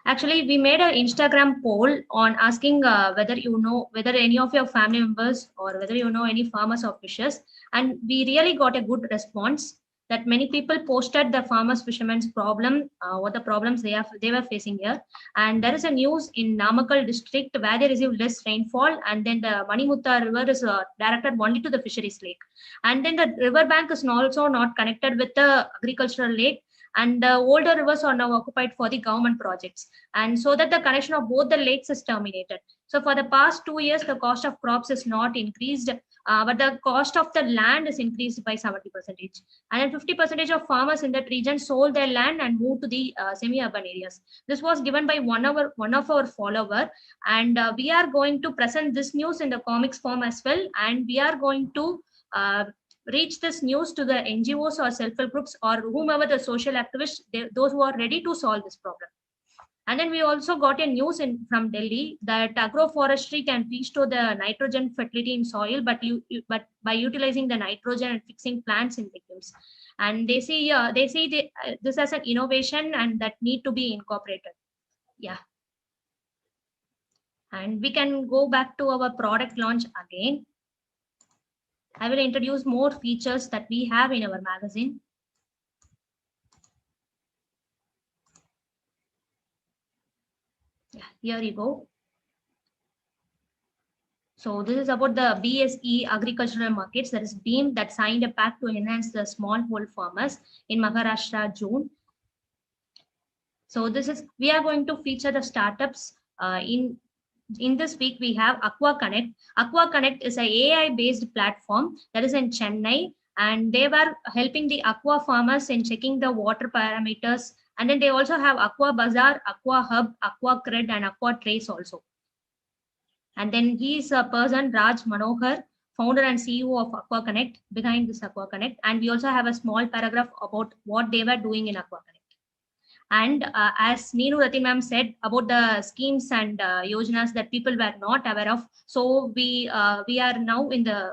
actually, we made an Instagram poll on asking whether you know whether any of your family members or whether you know any farmers or fishers, and we really got a good response. That many people posted the farmers fishermen's problem, what the problems they were facing here, and there is a news in Namakkal district where they receive less rainfall, and then the Manimutta river is directed only to the fisheries lake, and then the river bank is also not connected with the agricultural lake, and the older rivers are now occupied for the government projects, and so that the connection of both the lakes is terminated. So for the past 2 years, the cost of crops is not increased, but the cost of the land is increased by 70%. And then 50% of farmers in that region sold their land and moved to the semi-urban areas. This was given by one of our follower, and we are going to present this news in the comics form as well, and we are going to reach this news to the NGOs or self-help groups or whomever the social activists, those who are ready to solve this problem. And then we also got a news from Delhi that agroforestry can restore the nitrogen fertility in soil, but by utilizing the nitrogen and fixing plants in victims. And they see this as an innovation and that need to be incorporated. Yeah. And we can go back to our product launch again. I will introduce more features that we have in our magazine. Yeah, here you go. So this is about the BSE agricultural markets, that is BEAM, that signed a pact to enhance the smallhold farmers in Maharashtra, June. So we are going to feature the startups in this week. We have Aqua Connect. Aqua Connect is a AI based platform that is in Chennai, and they were helping the aqua farmers in checking the water parameters. And then they also have Aqua Bazaar, Aqua Hub, Aqua Cred, and Aqua Trace also. And then he is a person, Raj Manohar, founder and CEO of Aqua Connect, behind this Aqua Connect. And we also have a small paragraph about what they were doing in Aqua Connect. And as Neenu Rati ma'am said about the schemes and yojanas that people were not aware of, so we are now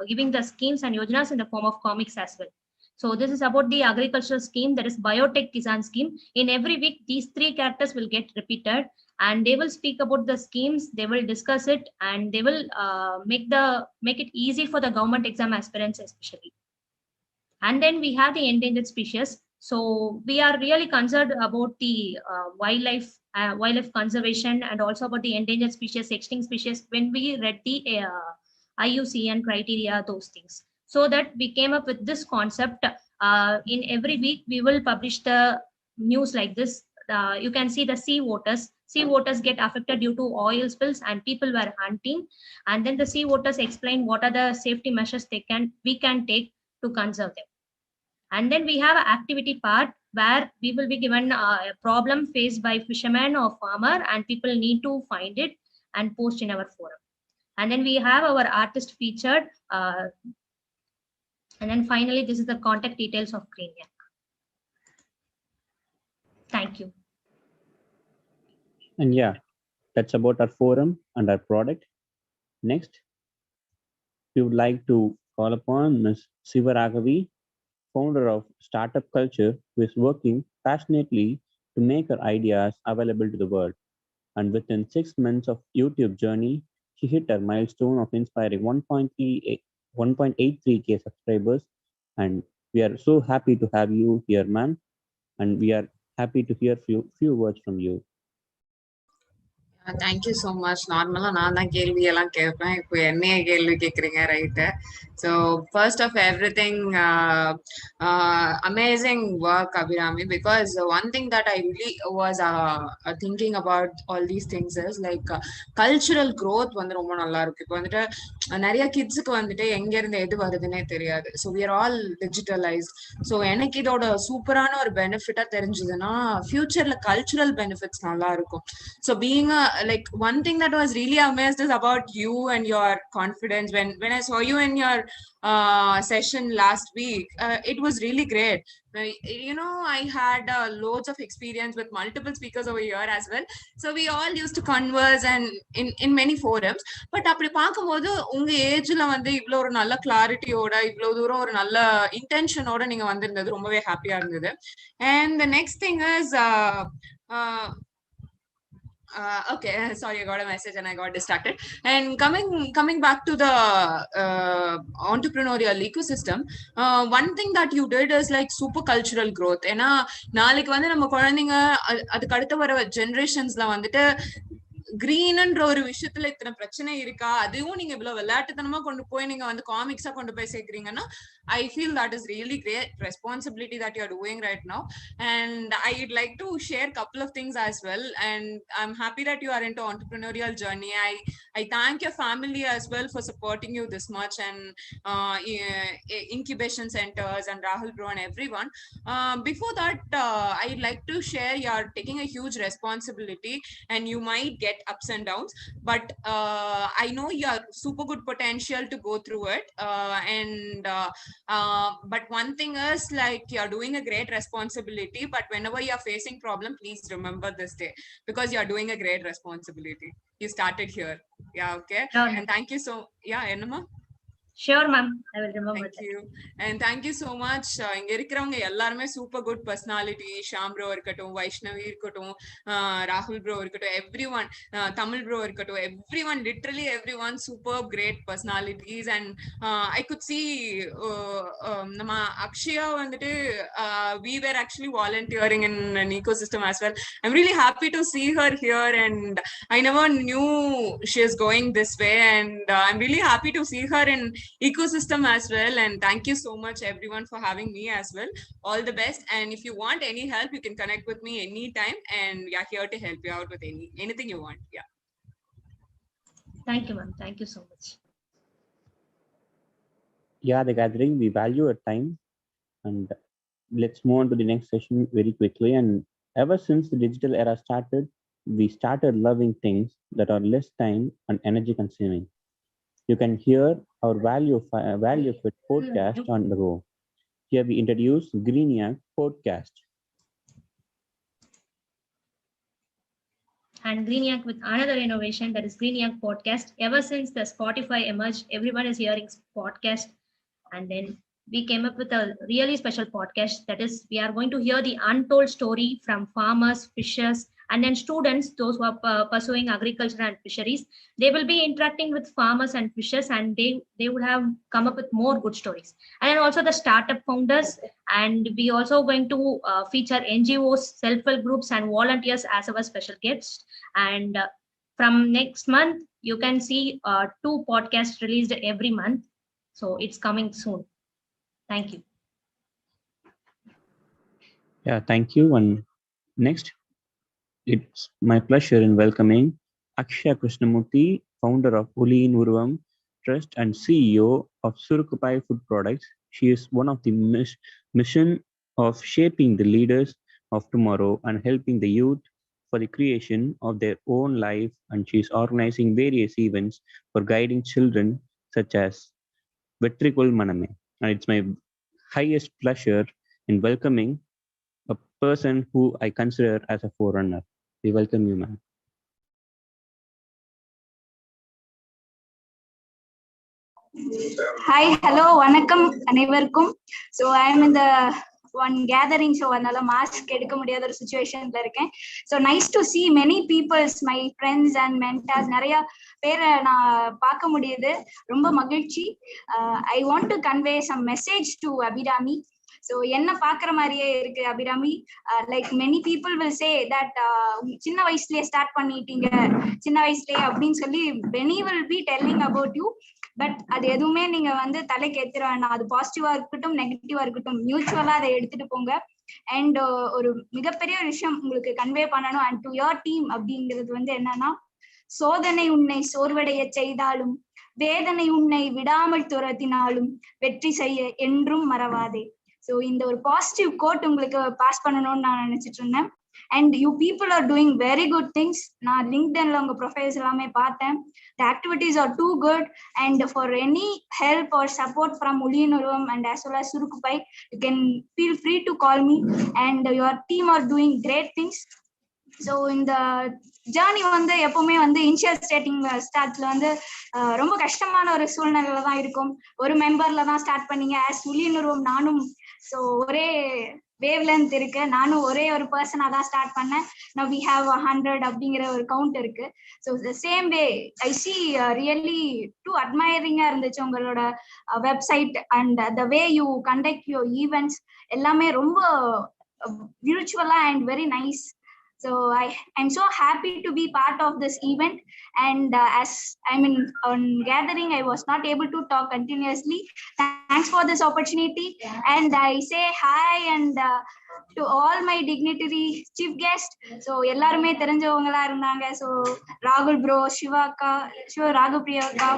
giving the schemes and yojanas in the form of comics as well. So this is about the agricultural scheme, that is Biotech Kisan scheme. In every week, these three characters will get repeated, and they will speak about the schemes. They will discuss it, and they will make it easy for the government exam aspirants especially. And then we have the endangered species. So we are really concerned about the wildlife conservation, and also about the endangered species, extinct species, when we read the IUCN criteria, those things. So that we came up with this concept. In every week, we will publish the news like this. You can see the sea waters. Sea waters get affected due to oil spills, and people were hunting. And then the sea waters explain what are the safety measures we can take to conserve them. And then we have an activity part where we will be given a problem faced by fishermen or farmer, and people need to find it and post in our forum. And then we have our artist featured. And then finally, this is the contact details of GREENIIAC. Thank you. And yeah, that's about our forum and our product. Next, we would like to call upon Ms. Sivaragavi, founder of Startup Culture, who is working passionately to make her ideas available to the world. And within 6 months of YouTube journey, she hit her milestone of inspiring 1.83K subscribers. And we are so happy to have you here, ma'am. And we are happy to hear few words from you. Thank you so much. நார்மலா நான் தான் கேள்வி எல்லாம் கேட்பேன், இப்போ என்னைய கேள்வி கேட்குறீங்க, right? So first of everything, amazing work Abirami, because one thing that I really was thinking about all these things is like cultural growth வந்து ரொம்ப நல்லா இருக்கு. இப்போ வந்துட்டு நிறைய கிட்ஸுக்கு வந்துட்டு எங்க இருந்து எது வருதுன்னே தெரியாது. So we are all digitalized. So எனக்கு இதோட சூப்பரான ஒரு பெனிஃபிட்டா தெரிஞ்சதுன்னா ஃபியூச்சர்ல கல்ச்சுரல் பெனிஃபிட்ஸ் நல்லா இருக்கும். So being a like one thing that was really amazed is about you and your confidence. When I saw you in your session last week, it was really great. You know, I had loads of experience with multiple speakers over here as well. So we all used to converse and in many forums. But அப்படி பார்க்கும்போது உங்க ஏஜ்ல வந்து இவ்வளோ ஒரு நல்ல கிளாரிட்டியோட இவ்வளோ தூரம் ஒரு நல்ல இன்டென்ஷனோட நீங்க வந்திருந்தது ரொம்பவே ஹாப்பியா இருந்தது. And the next thing is okay, sorry, I got a message and I got distracted. And coming back to the entrepreneurial ecosystem, one thing that you did is like super cultural growth. ஏன்னா நாளைக்கு வந்து நம்ம குழந்தைங்க அதுக்கு அடுத்து வர ஜெனரேஷன்ஸ்ல வந்துட்டு கிரீன்ன்ற ஒரு விஷயத்துல இத்தனை பிரச்சனை இருக்கா, அதுவும் நீங்க இவ்வளவு விளையாட்டுத்தனமா கொண்டு போய் நீங்க வந்து காமிக்ஸா கொண்டு போய் சேர்க்கிறீங்கன்னா I feel that is really great responsibility that you're doing right now. And I'd like to share a couple of things as well. And I'm happy that you are into entrepreneurial journey. I thank your family as well for supporting you this much, and incubation centers and Rahul bro and everyone. Before that, I'd like to share you're taking a huge responsibility and you might get ups and downs, but I know you have super good potential to go through it. But one thing is like you're doing a great responsibility, but whenever you're facing problem, please remember this day, because you're doing a great responsibility. You started here. Yeah, okay. Sure. And thank you so, yeah, Enama. Sure, ma'am. I will remember. Thank you. And thank you so much. இங்க இருக்கிறவங்க எல்லாருமே super good personality. Sham bro இருக்கட்டும், வைஷ்ணவி இருக்கட்டும், ராகுல் bro இருக்கட்டும், everyone, Tamil bro இருக்கட்டும், everyone, literally everyone super great personalities. And I could see நம்ம அக்ஷயா வந்துட்டு we were actually volunteering in an ecosystem as well. I'm really happy to see her here, and I never knew she is going this way, and I'm really happy to see her in ecosystem as well. And thank you so much everyone for having me as well. All the best, and if you want any help, you can connect with me anytime, and we are here to help you out with anything you want. Yeah, Thank you, ma'am. Thank you so much. Yeah, the gathering, we value your time, and let's move on to the next session very quickly. And ever since the digital era started, we started loving things that are less time and energy consuming. You can hear our value of it podcast on the go. Here we introduce GREENIIAC podcast. And GREENIIAC with another innovation, that is GREENIIAC podcast. Ever since the Spotify emerged, everyone is hearing podcast, and then we came up with a really special podcast. That is, we are going to hear the untold story from farmers, fishers, and then students, those who are pursuing agriculture and fisheries. They will be interacting with farmers and fishers, and they would have come up with more good stories. And then also the startup founders, and we also going to feature NGOs, self-help groups, and volunteers as our special guests. And from next month, you can see 2 podcasts released every month. So it's coming soon. Thank you. Yeah, thank you. And next, it's my pleasure in welcoming Akshaya Krishnamurthy, founder of Uliin Uruvam Trust and CEO of Surukupai Food Products. She is one of the mission of shaping the leaders of tomorrow and helping the youth for the creation of their own life, and she is organizing various events for guiding children such as Vetrikul Maname. And it's my highest pleasure in welcoming a person who I consider as a forerunner. We welcome you, ma'am. Hi, hello, vanakkam அனைவருக்கும். So I am in the one gathering, so அதனால mask எடுக்க முடியாத ஒரு சிச்சுவேஷன்ல இருக்கேன். So nice to see many peoples, my friends and mentors, நிறைய பேரை நான் பார்க்க முடியுது, ரொம்ப மகிழ்ச்சி. I want to convey some message to Abhirami. So என்ன பாக்குற மாதிரியே இருக்கு Abhirami. Like many people will say that சின்ன வயசுலயே ஸ்டார்ட் பண்ணிட்டீங்க சின்ன வயசுலயே அப்படின்னு சொல்லி many will be telling about you. But அது எதுவுமே நீங்க வந்து தலைக்கு ஏத்துற வேணாம். அது பாசிட்டிவா இருக்கட்டும் நெகட்டிவா இருக்கட்டும் மியூச்சுவலா அதை எடுத்துட்டு போங்க. அண்ட் ஒரு மிகப்பெரிய விஷயம் உங்களுக்கு கன்வே பண்ணணும் அண்ட் டு யோர் டீம் அப்படிங்கிறது வந்து என்னன்னா, சோதனை உன்னை சோர்வடைய செய்தாலும் வேதனை உன்னை விடாமல் துரத்தினாலும் வெற்றி செய்ய என்றும் மறவாதே. ஸோ இந்த ஒரு பாசிட்டிவ் கோட் உங்களுக்கு பாஸ் பண்ணணும்னு நான் நினைச்சிட்டு இருந்தேன். And you people are doing very good things. நான் லிங்க்டின்ல உங்க ப்ரொஃபைல்ஸ் எல்லாமே பார்த்தேன். The activities are too good. And for any help or support from உலியனுருவம் அண்ட் as well as சுருக்குப்பை, you can feel free to call me. And your team are doing great things. So இந்த journey வந்து எப்பவுமே வந்து initial ஸ்டார்ட்ல வந்து ரொம்ப கஷ்டமான ஒரு சூழ்நிலையில தான் இருக்கும். ஒரு மெம்பர்ல தான் ஸ்டார்ட் பண்ணீங்க. ஆஸ் உலியனுருவம் நானும் ஸோ ஒரே வேவ் லென்த் இருக்கு. நானும் ஒரே ஒரு பர்சனா தான் ஸ்டார்ட் பண்ணேன். now we have 100 அப்படிங்கிற ஒரு கவுண்ட் இருக்கு. So the same way I see really too admiring இருந்துச்சு உங்களோட website and the way you conduct your events எல்லாமே ரொம்ப virtual and very nice. So I'm so happy to be part of this event. And as I'm on gathering, I was not able to talk continuously. Thanks for this opportunity. And I say hi and to all my dignitary chief guest. So எல்லாருமே தெரிஞ்சவங்களா இருந்தாங்க. So ராகுல் bro, சிவாக்கா, ராகுபிரியாக்கா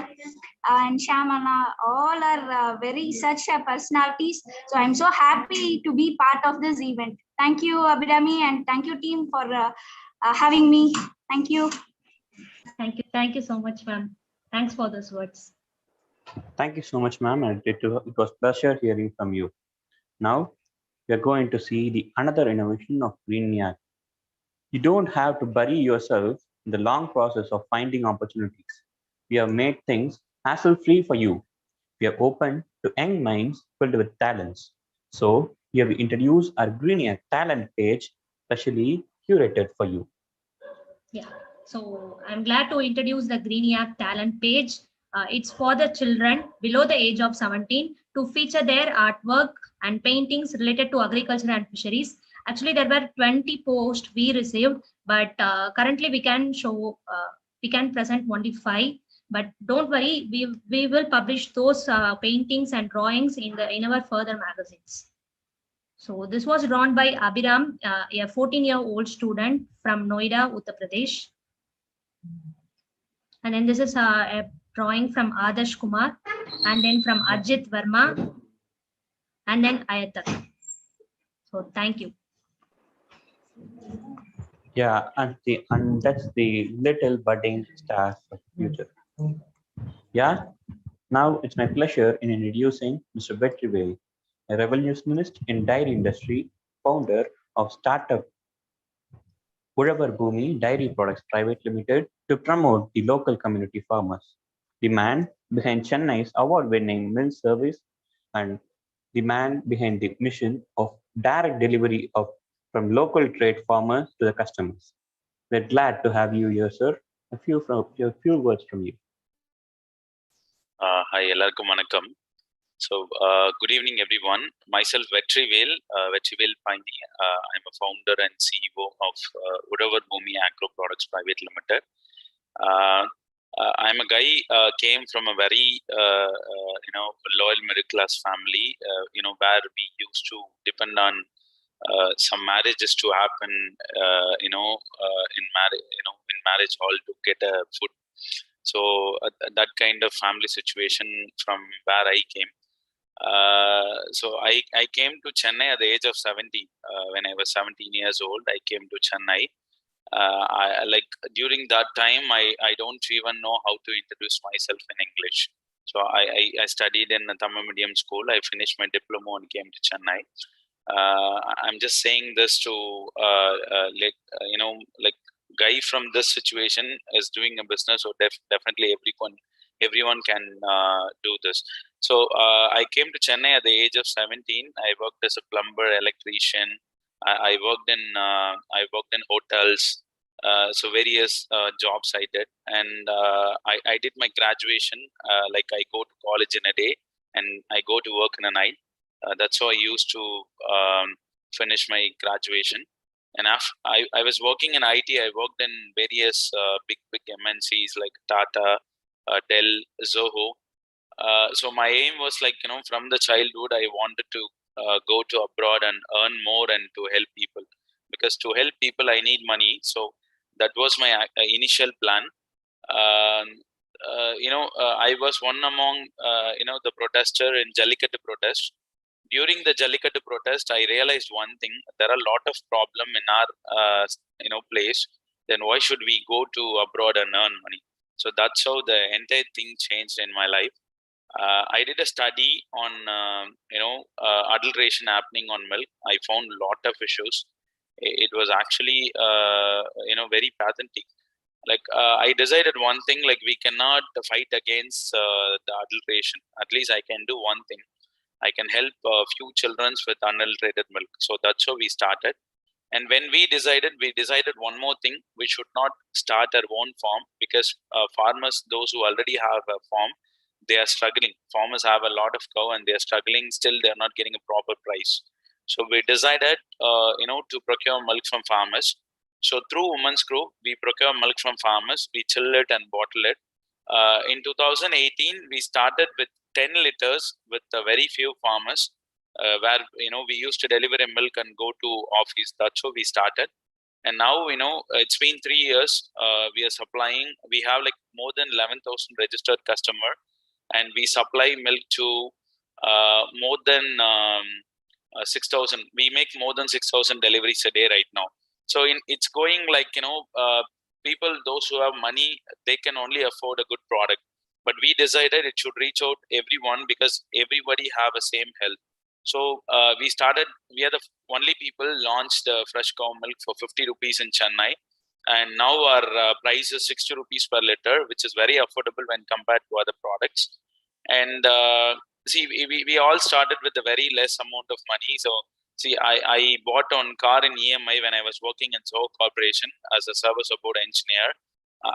and Shamana, all are very such personalities. So I'm so happy to be part of this event. Thank you Abhirami and thank you team for having me. Thank you. Thank you so much, ma'am. Thanks for those words. Thank you so much, ma'am. And it was pleasure hearing from you. Now we are going to see the another innovation of GREENIIAC. You don't have to bury yourself in the long process of finding opportunities. We have made things hassle-free for you. We are open to young minds filled with talents. So we have introduced our GREENIIAC talent page, specially curated for you. Yeah, so I'm glad to introduce the GREENIIAC talent page. It's for the children below the age of 17 to feature their artwork and paintings related to agriculture and fisheries. Actually, there were 20 posts we received, but currently we can present only 5. But don't worry, we will publish those paintings and drawings in our further magazines. So this was drawn by Abhiram, a 14-year-old student from Noida, Uttar Pradesh. And then this is a drawing from Adarsh Kumar, and then from Ajit Verma, and then Ayatak. So thank you. Yeah, and that's the little budding stars of the future. Yeah, now it's my pleasure in introducing Mr. Vetrivel, a revolutionist in dairy industry, founder of startup Uravar Bhumi Dairy Products Private Limited, to promote the local community farmers. The man behind Chennai's award-winning milk service and the man behind the mission of direct delivery from local trade farmers to the customers. We're glad to have you here, sir. A few words from you. Hi, எல்லாருக்கும் வணக்கம். So, good evening, everyone. Myself, Vetrivel Pani. I'm a founder and CEO of Uravar Bhumi Agro Products Private Limited. I'm a guy came from a very loyal middle class family. Where we used to depend on some marriages to happen. In marriage hall to get a food. So that kind of family situation from where I came. So I came to Chennai at the age of 17. When I was 17 years old, I came to Chennai. During that time, I don't even know how to introduce myself in English. So I studied in a Tamil medium school. I finished my diploma and came to Chennai. I'm just saying this to guy from this situation is doing a business, so definitely everyone can do this. So I came to Chennai at the age of 17. I worked as a plumber, electrician. I worked in hotels. So various jobs I did, and I did my graduation. I go to college in a day and I go to work in a night. That's how I used to finish my graduation. And after I was working in IT, I worked in various big MNCs like Tata, Dell, Zoho. So my aim was like, from the childhood, I wanted to go to abroad and earn more and to help people. Because to help people, I need money. So that was my initial plan. I was one among, the protester in Jallikattu protest. During the Jallikattu protest, I realized one thing: there are a lot of problem in our, place. Then why should we go to abroad and earn money? So that's how the entire thing changed in my life. I did a study on, adulteration happening on milk. I found a lot of issues. It was actually, very pathetic. Like I decided one thing: like we cannot fight against the adulteration. At least I can do one thing. I can help a few children with unadulterated milk. So that's how we started. And when we decided one more thing: we should not start our own farm, because farmers, those who already have a farm, they are struggling. Farmers have a lot of cow and they are struggling. Still, they are not getting a proper price. So we decided, to procure milk from farmers. So through Women's Group, we procure milk from farmers. We chill it and bottle it. In 2018, we started with 10 liters with very few farmers, where we used to deliver a milk and go to office. That's how we started. And now it's been 3 years. We are supplying. We have like more than 11,000 registered customer, and we supply milk to more than 6,000. We make more than 6,000 deliveries a day right now. So it's going like, people, those who have money, they can only afford a good product. But we decided it should reach out everyone, because everybody have a same health. So we are the only people launched fresh cow milk for 50 rupees in Chennai. And now our price is 60 rupees per liter, which is very affordable when compared to other products. And see, we all started with a very less amount of money. So see, I bought on car in EMI when I was working in Zoho Corporation as a service support engineer.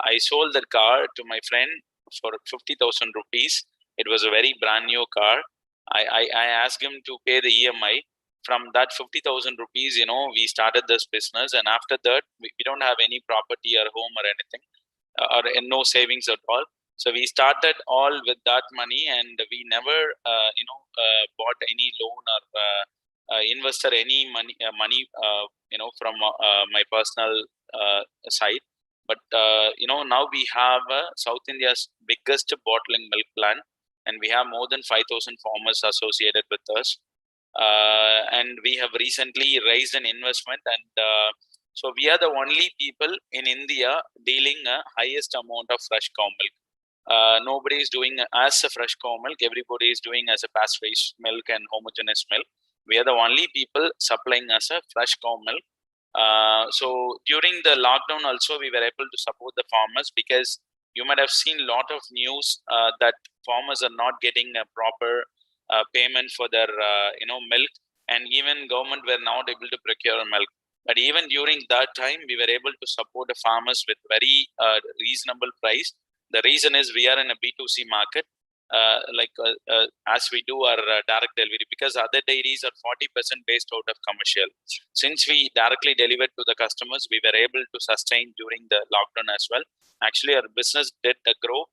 I sold that car to my friend for 50,000 rupees. It was a very brand new car. I asked him to pay the EMI. From that 50,000 rupees, we started this business. And after that, we don't have any property or home or anything, or no savings at all. So we started all with that money, and we never, bought any loan or invested any money, from my personal side. But now we have South India's biggest bottling milk plant, and we have more than 5,000 farmers associated with us. And we have recently raised an investment, and so we are the only people in India dealing a highest amount of fresh cow milk. Nobody is doing as a fresh cow milk. Everybody is doing as a pasteurized milk and homogeneous milk. We are the only people supplying as a fresh cow milk. So during the lockdown also, we were able to support the farmers, because you might have seen a lot of news that farmers are not getting a proper payment for their milk, and even government were not able to procure milk. But even during that time, we were able to support the farmers with very reasonable price. The reason is we are in a B2C market, as we do our direct delivery, because other dairies are 40% based out of commercial. Since we directly delivered to the customers, we were able to sustain during the lockdown as well. Actually, our business did grow.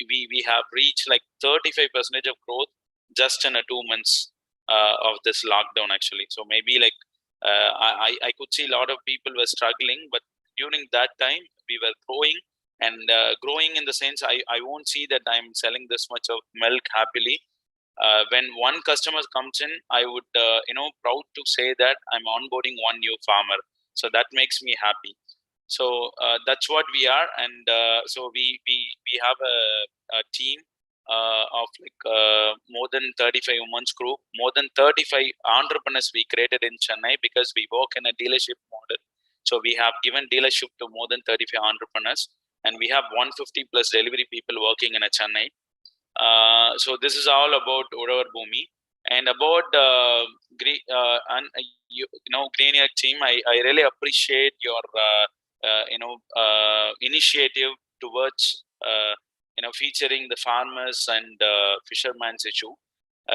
We have reached like 35% of growth just in 2 months of this lockdown, actually. So maybe like I could see a lot of people were struggling, but during that time we were growing. And growing in the sense, I won't see that I'm selling this much of milk happily. When one customer comes in, I would proud to say that I'm onboarding one new farmer. So that makes me happy. So that's what we are. And so we have a team of like more than 35 women's group, more than 35 entrepreneurs we created in Chennai, because we work in a dealership model. So we have given dealership to more than 35 entrepreneurs, and we have 150 plus delivery people working in a Chennai. So this is all about Odavar Bhumi. And about GREENIIAC team, I really appreciate your initiative towards featuring the farmers and fishermen's issue.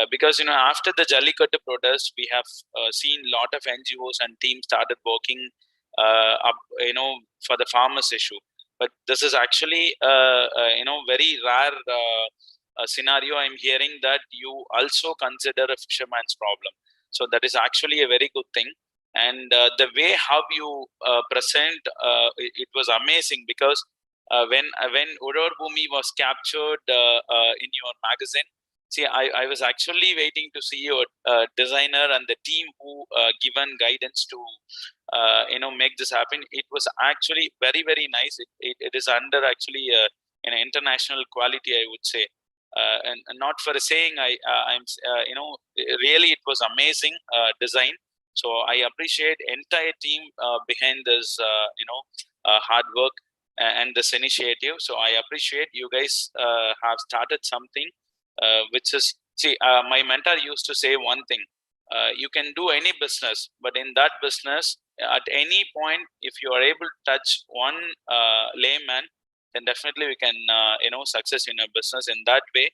Because after the Jallikattu protest, we have seen a lot of NGOs and teams started working up, for the farmers issue. But this is actually very rare scenario. I'm hearing that you also consider a fisherman's problem, so that is actually a very good thing. And the way how you present, it was amazing, because when Uror Bhumi was captured in your magazine, see, I was actually waiting to see your designer and the team who given guidance to make this happen. It was actually very, very nice. It is under actually an international quality, I would say. And not for saying I'm really it was amazing design. So I appreciate entire team behind this hard work and this initiative. So I appreciate you guys have started something which is, see, my mentor used to say one thing: you can do any business, but in that business, at any point, if you are able to touch one layman, then definitely we can success in a business. In that way,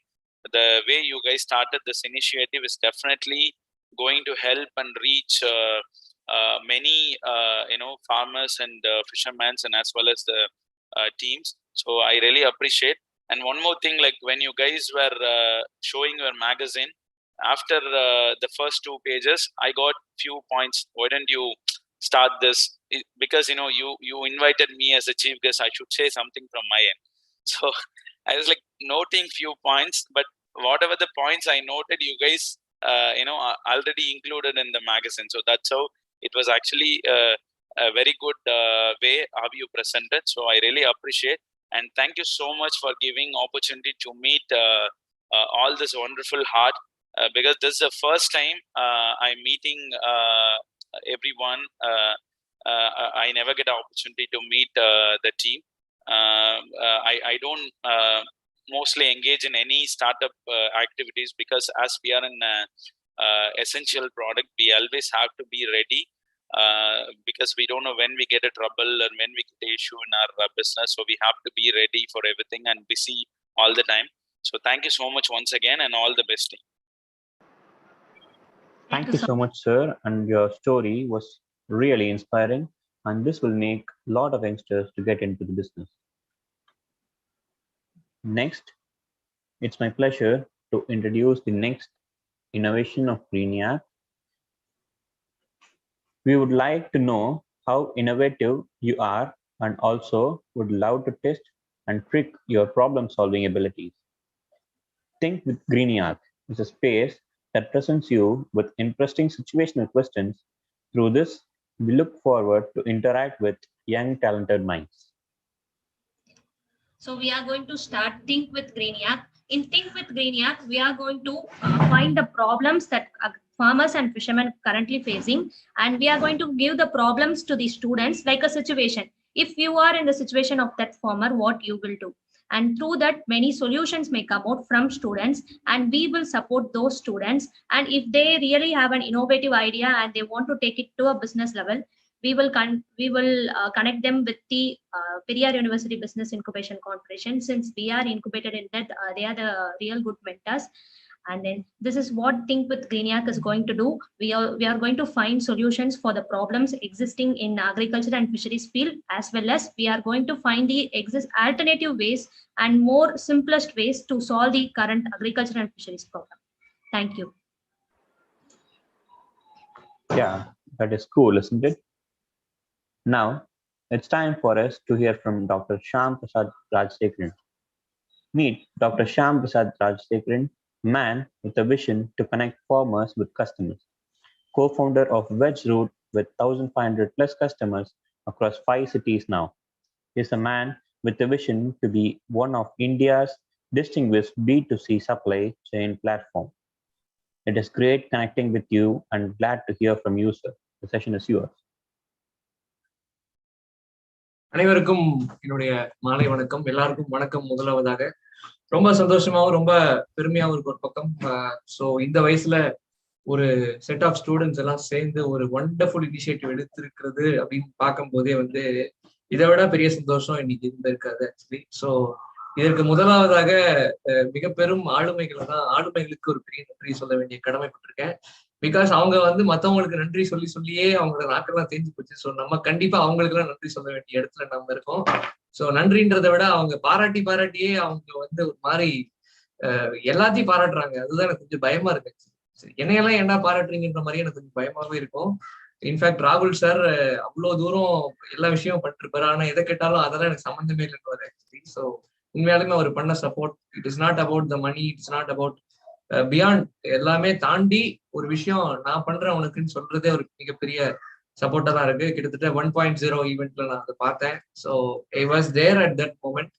the way you guys started this initiative is definitely going to help and reach many farmers and fishermen, and as well as the teams. So I really appreciate. And one more thing, like when you guys were showing your magazine, after the first 2 pages, I got few points. Why don't you start this? Because you invited me as a chief guest, I should say something from my end. So I was like noting few points, but whatever the points I noted, you guys are already included in the magazine. So that's how it was actually a very good way how you presented. So I really appreciate, and thank you so much for giving opportunity to meet all this wonderful heart. Because this is the first time I'm meeting everyone. I never get an opportunity to meet the team. I don't mostly engage in any startup activities, because as we are an essential product, we always have to be ready, because we don't know when we get a trouble or when we get an issue in our business. So we have to be ready for everything and busy all the time. So thank you so much once again, and all the best. Thank you so much, sir. And your story was really inspiring, and this will make a lot of youngsters to get into the business. Next, it's my pleasure to introduce the next innovation of GREENIIAC. We would like to know how innovative you are, and also would love to test and trick your problem-solving abilities. Think with GREENIIAC is a space that presents you with interesting situational questions. Through this, we look forward to interact with young, talented minds. So we are going to start Think with GREENIIAC. In Think with GREENIIAC, we are going to find the problems that farmers and fishermen currently facing, and we are going to give the problems to the students like a situation. If you are in the situation of that farmer, what you will do? And through that, many solutions may come out from students, and we will support those students. And if they really have an innovative idea and they want to take it to a business level, we will connect them with the Periyar University Business Incubation Corporation. Since we are incubated in that, they are the real good mentors. And then this is what Think with GREENIIAC is going to do. We are going to find solutions for the problems existing in agriculture and fisheries field, as well as we are going to find the alternative ways and more simplest ways to solve the current agriculture and fisheries problem. Thank you. Yeah, that is cool, isn't it? Now, it's time for us to hear from Dr. Shyam Prasad Rajsekharan. Meet Dr. Shyam Prasad Rajsekharan, man with a vision to connect farmers with customers, co-founder of Wedgeroot with 1,500 plus customers across 5 cities now. He is a man with a vision to be one of India's distinguished B2C supply chain platform. It is great connecting with you and glad to hear from you, sir. The session is yours. அனைவருக்கும் என்னுடைய மாலை வணக்கம். எல்லாருக்கும் வணக்கம். முதலாவதாக ரொம்ப சந்தோஷமாவும் ரொம்ப பெருமையாவும் இருக்கு ஒரு பக்கம். ஸோ இந்த வயசுல ஒரு செட் ஆஃப் ஸ்டூடெண்ட்ஸ் எல்லாம் சேர்ந்து ஒரு வண்டர்ஃபுல் இனிஷியேட்டிவ் எடுத்திருக்கிறது அப்படின்னு பார்க்கும் போதே இதை விட பெரிய சந்தோஷம் இன்னைக்கு இருந்திருக்காது ஆக்சுவலி. ஸோ இதற்கு முதலாவதாக மிக பெரும் ஆளுமைகளுக்கு ஒரு பெரிய நன்றி சொல்ல வேண்டிய கடமைப்பட்டிருக்கேன். பிகாஸ் அவங்க வந்து மத்தவங்களுக்கு நன்றி சொல்லியே அவங்களோட நாக்கெல்லாம் தேஞ்சு போச்சு. ஸோ நம்ம கண்டிப்பா அவங்களுக்கு எல்லாம் நன்றி சொல்ல வேண்டிய இடத்துல நம்ம இருக்கோம். ஸோ நன்றின்றதை விட அவங்க பாராட்டியே அவங்க வந்து ஒரு மாதிரி எல்லாத்தையும் பாராட்டுறாங்க. அதுதான் எனக்கு கொஞ்சம் பயமா இருக்கு. சரி, என்னையெல்லாம் என்ன பாராட்டுறீங்கன்ற மாதிரி எனக்கு கொஞ்சம் பயமாவே இருக்கும். இன்ஃபேக்ட் ராகுல் சார் அவ்வளவு தூரம் எல்லா விஷயமும் பண்ணிருப்பாரு. ஆனா எதை கேட்டாலும் அதெல்லாம் எனக்கு சம்மந்தமே இல்லைன்னு ஆக்சுவலி. ஸோ உண்மையாலுமே அவர் பண்ண support, it is not about the money, it's not about beyond, எல்லாமே தாண்டி ஒரு விஷயம் நான் பண்றேன் உனக்குன்னு சொல்றதே ஒரு மிகப்பெரிய சப்போர்ட்டா தான் இருக்கு. கிட்டத்தட்ட 1.0 ஈவெண்ட்ல நான் அதை பார்த்தேன். So I was there at that moment.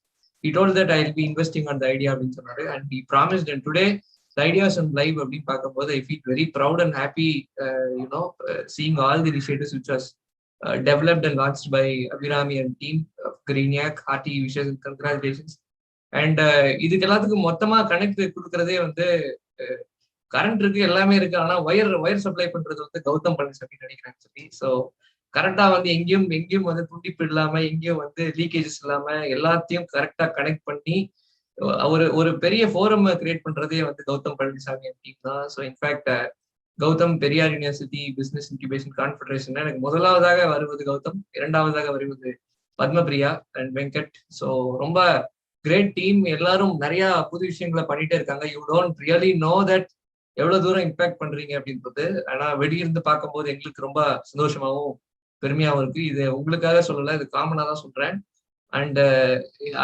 He told that I will be investing on the idea அப்படின்னு சொன்னாரு. And he promised, and today the ideas on live அப்படின்னு பார்க்கும்போது I feel very proud and happy, seeing all the initiatives which was developed and launched by Abhirami and team of GREENIIAC. Hearty wishes and congratulations. And இதுக்கு எல்லாத்துக்கும் மொத்தமா connect கொடுக்கறதே வந்து current இருக்கு, எல்லாமே இருக்கு. ஆனா ஒயர் சப்ளை பண்றது வந்து கௌதம் பழனிசாமி நினைக்கிறேன் சொல்லி. ஸோ கரெக்டா வந்து எங்கேயும் வந்து துண்டிப்பு இல்லாம, எங்கேயும் வந்து லீக்கேஜஸ் இல்லாம எல்லாத்தையும் கரெக்டா கனெக்ட் பண்ணி ஒரு பெரிய ஃபோரம் கிரியேட் பண்றதே வந்து கௌதம் பழனிசாமி டீம் தான். So in fact Gautham Periyar university business incubation confederation எனக்கு முதலாவதாக வருவது கௌதம், இரண்டாவதாக வருவது பத்மபிரியா அண்ட் வெங்கட். ஸோ ரொம்ப கிரேட் டீம். எல்லாரும் நிறைய புது விஷயங்களை பண்ணிட்டே இருக்காங்க. You don't really know that எவ்வளவு தூரம் இம்பாக்ட் பண்றீங்க அப்படின்றது. ஆனா வெளியிருந்து பார்க்கும்போது எங்களுக்கு ரொம்ப சந்தோஷமாவும் பெருமையாவும் இருக்கு. இது உங்களுக்காக சொல்லல, இது காமனா தான் சொல்றேன். அண்ட்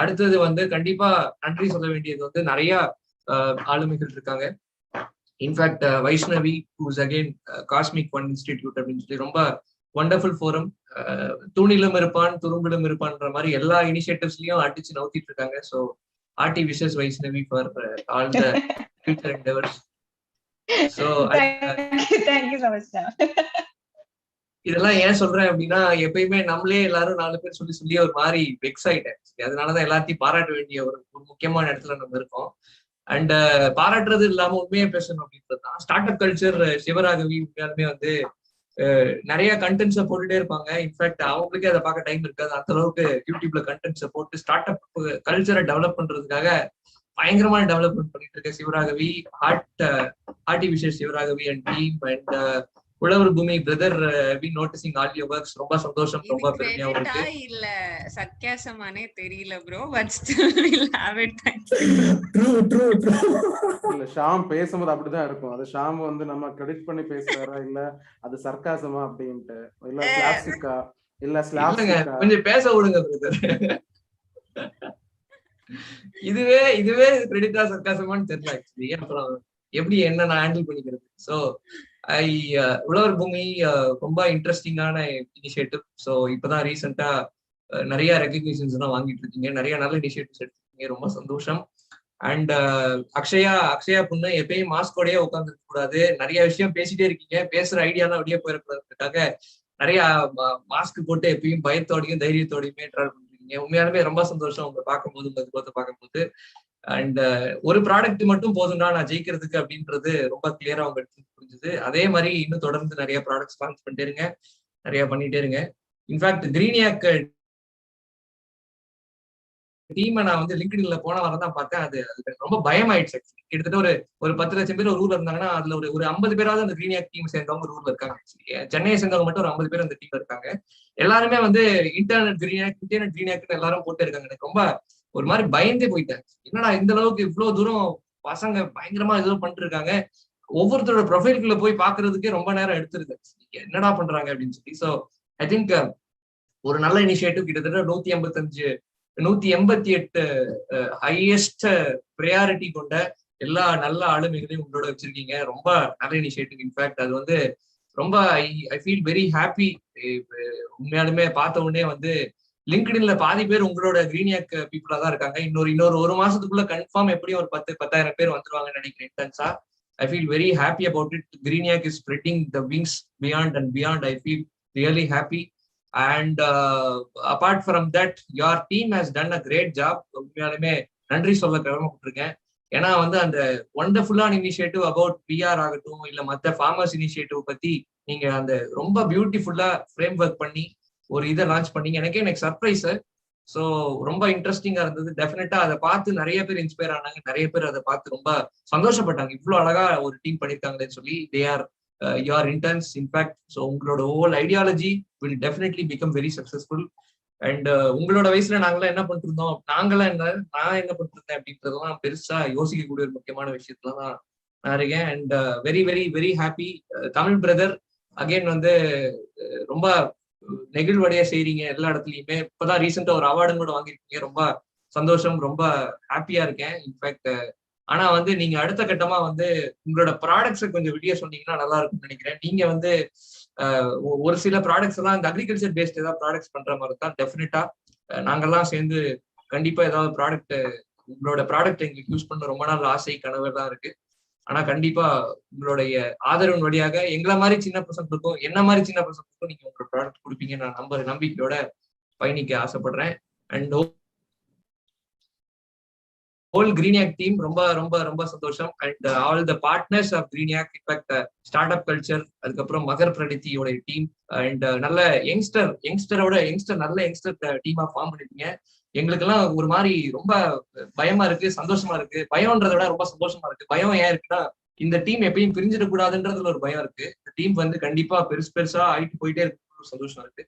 அடுத்தது வந்து கண்டிப்பா நன்றி சொல்ல வேண்டியது வந்து நிறைய ஆளுமைகள் இருக்காங்க. In fact Vaishnavi whose again cosmic one institute அப்படின்னு சொல்லி ரொம்ப வண்டர்ஃபுல் ஃபோரம். தூணிலும் இருப்பான் துரும்பிலும் இருப்பான்ற மாதிரி எல்லா இனிஷியேட்டிவ்ஸ்லயும் அடிச்சு நவுத்திட்டு இருக்காங்க. So hearty wishes Vaishnavi for all the future endeavours. So இதெல்லாம் ஏன் சொல்றேன் அப்படின்னா, எப்பயுமே நம்மளே எல்லாரும் 4 பேர் சொல்லி ஒரு மாதிரி வெக்ஸ் ஆயிட்டேன். அதனாலதான் எல்லாத்தையும் பாராட்ட வேண்டிய ஒரு முக்கியமான இடத்துல நம்ம இருக்கோம். அண்ட் பாராட்டுறது இல்லாம உண்மையை பேசணும் அப்படின்றது தான் ஸ்டார்ட் அப் கல்ச்சர். சிவராகவி உண்மையாலுமே வந்து நிறைய கண்டென்ட்ஸை போட்டுட்டே இருப்பாங்க. இன்ஃபேக்ட் அவங்களுக்கே அதை பார்க்க டைம் இருக்காது. அந்த அளவுக்கு யூடியூப்ல கண்டென்ட்ஸை போட்டு ஸ்டார்ட் அப் கல்ச்சரை டெவலப் பண்றதுக்காக பயங்கரமான டெவலப்மெண்ட் பண்ணிட்டு இருக்க Sivaragavi, hearty wishes Sivaragavi and team. And Uzhavar Bhoomi brother be noticing all your works. ரொம்ப சந்தோஷம், ரொம்ப பெருமையா இருக்கு. இல்ல சர்க்காசமானே தெரியல bro, but still will have it. True இல்ல ஷாம் பேசும்போது அப்படிதான் இருக்கும். அது ஷாம் வந்து நம்ம கிரெடிட் பண்ணி பேசுறாரா இல்ல அது சர்க்காசமா அப்படின்ட்டு, இல்ல ஸ்லாப்ஸ்டிக்கா இல்ல ஸ்லாப்ஸ்டிக்கா கொஞ்சம் பேச விடுங்க பிரதர். இதுவே கிரெடிட்டா சர்க்காசமான்னு தெரியல ஆக்சுவலி. அப்புறம் எப்படி என்ன நான் ஹேண்டில் பண்ணிக்கிறது. ஸோ உழவர் பூமி ரொம்ப இன்ட்ரெஸ்டிங்கான இனிஷியேட்டிவ். ஸோ இப்பதான் ரீசெண்டா நிறைய ரெகக்னிஷன்ஸ் எல்லாம் வாங்கிட்டு இருக்கீங்க, நிறைய நல்ல இனிஷியேட்டிவ்ஸ் எடுத்துருக்கீங்க, ரொம்ப சந்தோஷம். அண்ட் அக்ஷயா பொண்ணு எப்பயும் மாஸ்கோடயே உட்காந்துருக்க கூடாது, நிறைய விஷயம் பேசிட்டே இருக்கீங்க, பேசுற ஐடியாலாம் வெளியே போயிடக்கூடாதுக்காக நிறைய மாஸ்க் போட்டு எப்பயும் பயத்தோடையும் தைரியத்தோடையுமே ட்ராவல் பண்றீங்க. உண்மையாலுமே ரொம்ப சந்தோஷம் உங்களை பார்க்கும்போது, உங்க குரோத்தை பார்க்கும்போது. அண்ட் ஒரு ப்ராடக்ட் மட்டும் போதும்னா நான் ஜெயிக்கிறதுக்கு அப்படின்றது ரொம்ப கிளியரா உங்களுக்கு புரிஞ்சுது. அதே மாதிரி இன்னும் தொடர்ந்து நிறைய ப்ராடக்ட்ஸ் லான்ச் பண்ணிட்டே இருங்க, நிறைய பண்ணிட்டே இருங்க. இன்ஃபேக்ட் கிரீனியாக் டீமை நான் வந்து லிங்க்டின்ல போன வாரம் தான் பார்த்தேன். அது ரொம்ப பயமாயிடுச்சு. கிட்டத்தட்ட ஒரு 10 லட்சம் பேர் ஒரு ஊர்ல இருந்தாங்கன்னா அதுல ஒரு 50 பேராவது அந்த கிரீனியாக் டீம் சேர்ந்தவங்க ஒரு ஊர்ல இருக்காங்க. சென்னையை சேர்ந்தவங்க மட்டும் ஒரு 50 பேர் அந்த டீம்ல இருக்காங்க. எல்லாருமே வந்து இன்டர்நெட் கிரீனியாக் எல்லாரும் போட்டு இருக்காங்க. எனக்கு ரொம்ப ஒரு மாதிரி பயந்தே போயிட்டேன். என்னடா இந்த அளவுக்கு இவ்வளவு தூரம் பசங்க பயங்கரமா ஏதோ பண்ணிட்டு இருக்காங்க, ஒவ்வொருத்தரோட ப்ரொஃபைல்குள்ள போய் பாக்குறதுக்கே ரொம்ப நேரம் எடுத்துருக்கு, என்னடா பண்றாங்க அப்படின்னு சொல்லி. ஸோ ஐ திங்க் ஒரு நல்ல இனிஷியேட்டிவ். கிட்டத்தட்ட 188 ஹையஸ்ட் ப்ரையாரிட்டி கொண்ட எல்லா நல்ல ஆளுமைகளையும் உங்களோட வச்சிருக்கீங்க. ரொம்ப நல்ல இனிஷியேட்டிவ். இன்ஃபேக்ட் அது வந்து ரொம்ப ஐ ஃபீல் வெரி ஹாப்பி. உண்மையாலுமே பார்த்த உடனே வந்து லிங்க்டின்ல பாதி பேர் உங்களோட கிரீனியாக் பீப்புளா தான் இருக்காங்க. இன்னொரு 1 மாசத்துக்குள்ள கன்ஃபார்ம் எப்படியும் ஒரு 10,000 பேர் வந்துருவாங்கன்னு நினைக்கிறேன் இன்டென்ஸா. I feel very happy about it. GREENIIAC is spreading the wings beyond and beyond. I feel really happy. And apart from that, your team has done a great job. உண்மையாலுமே நன்றி சொல்ல கடமைப்பட்டிருக்கேன். ஏன்னா வந்து அந்த ஒண்டர்ஃபுல்லான இனிஷியேட்டிவ் அபவுட் பிஆர் ஆகட்டும் இல்ல மற்ற ஃபார்மர்ஸ் இனிஷியேட்டிவ் பத்தி நீங்க அந்த ரொம்ப பியூட்டிஃபுல்லா ஃப்ரேம் ஒர்க் பண்ணி ஒரு இதை லான்ச் பண்ணீங்க. எனக்கு சர்ப்ரைஸ். ஸோ ரொம்ப இன்ட்ரெஸ்டிங்கா இருந்தது. டெஃபினட்டா அதை பார்த்து நிறைய பேர் இன்ஸ்பயர் ஆனாங்க, நிறைய பேர் அதை பார்த்து ரொம்ப சந்தோஷப்பட்டாங்க. இவ்வளவு அழகா ஒரு டீம் பண்ணிருக்காங்களேன்னு சொல்லி. They are your interns in fact. So உங்களோட whole ideology will definitely become very successful. And உங்களோட வயசுல நாங்களாம் என்ன பண்ணிட்டு இருந்தோம், நான் என்ன பண்ணிட்டு இருந்தேன் அப்படின்றதெல்லாம் பெருசா யோசிக்கக்கூடிய ஒரு முக்கியமான விஷயத்துல தான் நான் இருக்கேன். And very very very happy. Tamil brother again வந்து ரொம்ப நெகிழ்வடைய செய்றீங்க எல்லா இடத்துலயுமே. இப்பதான் ரீசெண்டா ஒரு அவார்டும் கூட வாங்கிருக்கீங்க. ரொம்ப சந்தோஷம், ரொம்ப ஹாப்பியா இருக்கேன் இன்ஃபேக்ட். ஆனா வந்து நீங்க அடுத்த கட்டமா வந்து உங்களோட ப்ராடக்ட்ஸை கொஞ்சம் வெளியே சொன்னீங்கன்னா நல்லா இருக்கும்னு நினைக்கிறேன். நீங்க வந்து ஒரு சில ப்ராடக்ட்ஸ் எல்லாம் இந்த அக்ரிகல்ச்சர் பேஸ்ட் ஏதாவது ப்ராடக்ட்ஸ் பண்ற மாதிரி தான். டெஃபினட்டா நாங்கெல்லாம் சேர்ந்து கண்டிப்பா ஏதாவது ப்ராடக்ட், உங்களோட ப்ராடக்ட் எங்களுக்கு யூஸ் பண்ண ரொம்ப நாள் ஆசை கனவு தான் இருக்கு. ஆனா கண்டிப்பா உங்களுடைய ஆதரவின் வழியாக எங்களை மாதிரி சின்ன பசங்களுக்கும் என்ன மாதிரி சின்ன பசங்களுக்கும் நீங்க உங்களோட ப்ராடக்ட் கொடுப்பீங்க நான் நம்பிக்கையோட பயணிக்க ஆசைப்படுறேன். அண்ட் whole GREENIIAC team ரொம்ப ரொம்ப ரொம்ப சந்தோஷம். And all the partners of GREENIIAC, in fact start up culture, அதுக்கப்புறம் மகர் பிரணித்தியோட டீம் அண்ட் நல்ல யங்ஸ்டர் நல்ல யங்ஸ்டர் டீமா ஃபார்ம் பண்ணிருக்கீங்க. எங்களுக்கெல்லாம் ஒரு மாதிரி ரொம்ப பயமா இருக்கு, சந்தோஷமா இருக்கு. பயம்ன்றத விட ரொம்ப சந்தோஷமா இருக்கு. பயம் ஏன் இருக்குன்னா, இந்த டீம் எப்பயும் பிரிஞ்சிடக்கூடாதுன்றதுல ஒரு பயம் இருக்கு. இந்த டீம் வந்து கண்டிப்பா பெருசா ஆயிட்டு போயிட்டே இருக்கு, சந்தோஷம் இருக்கு.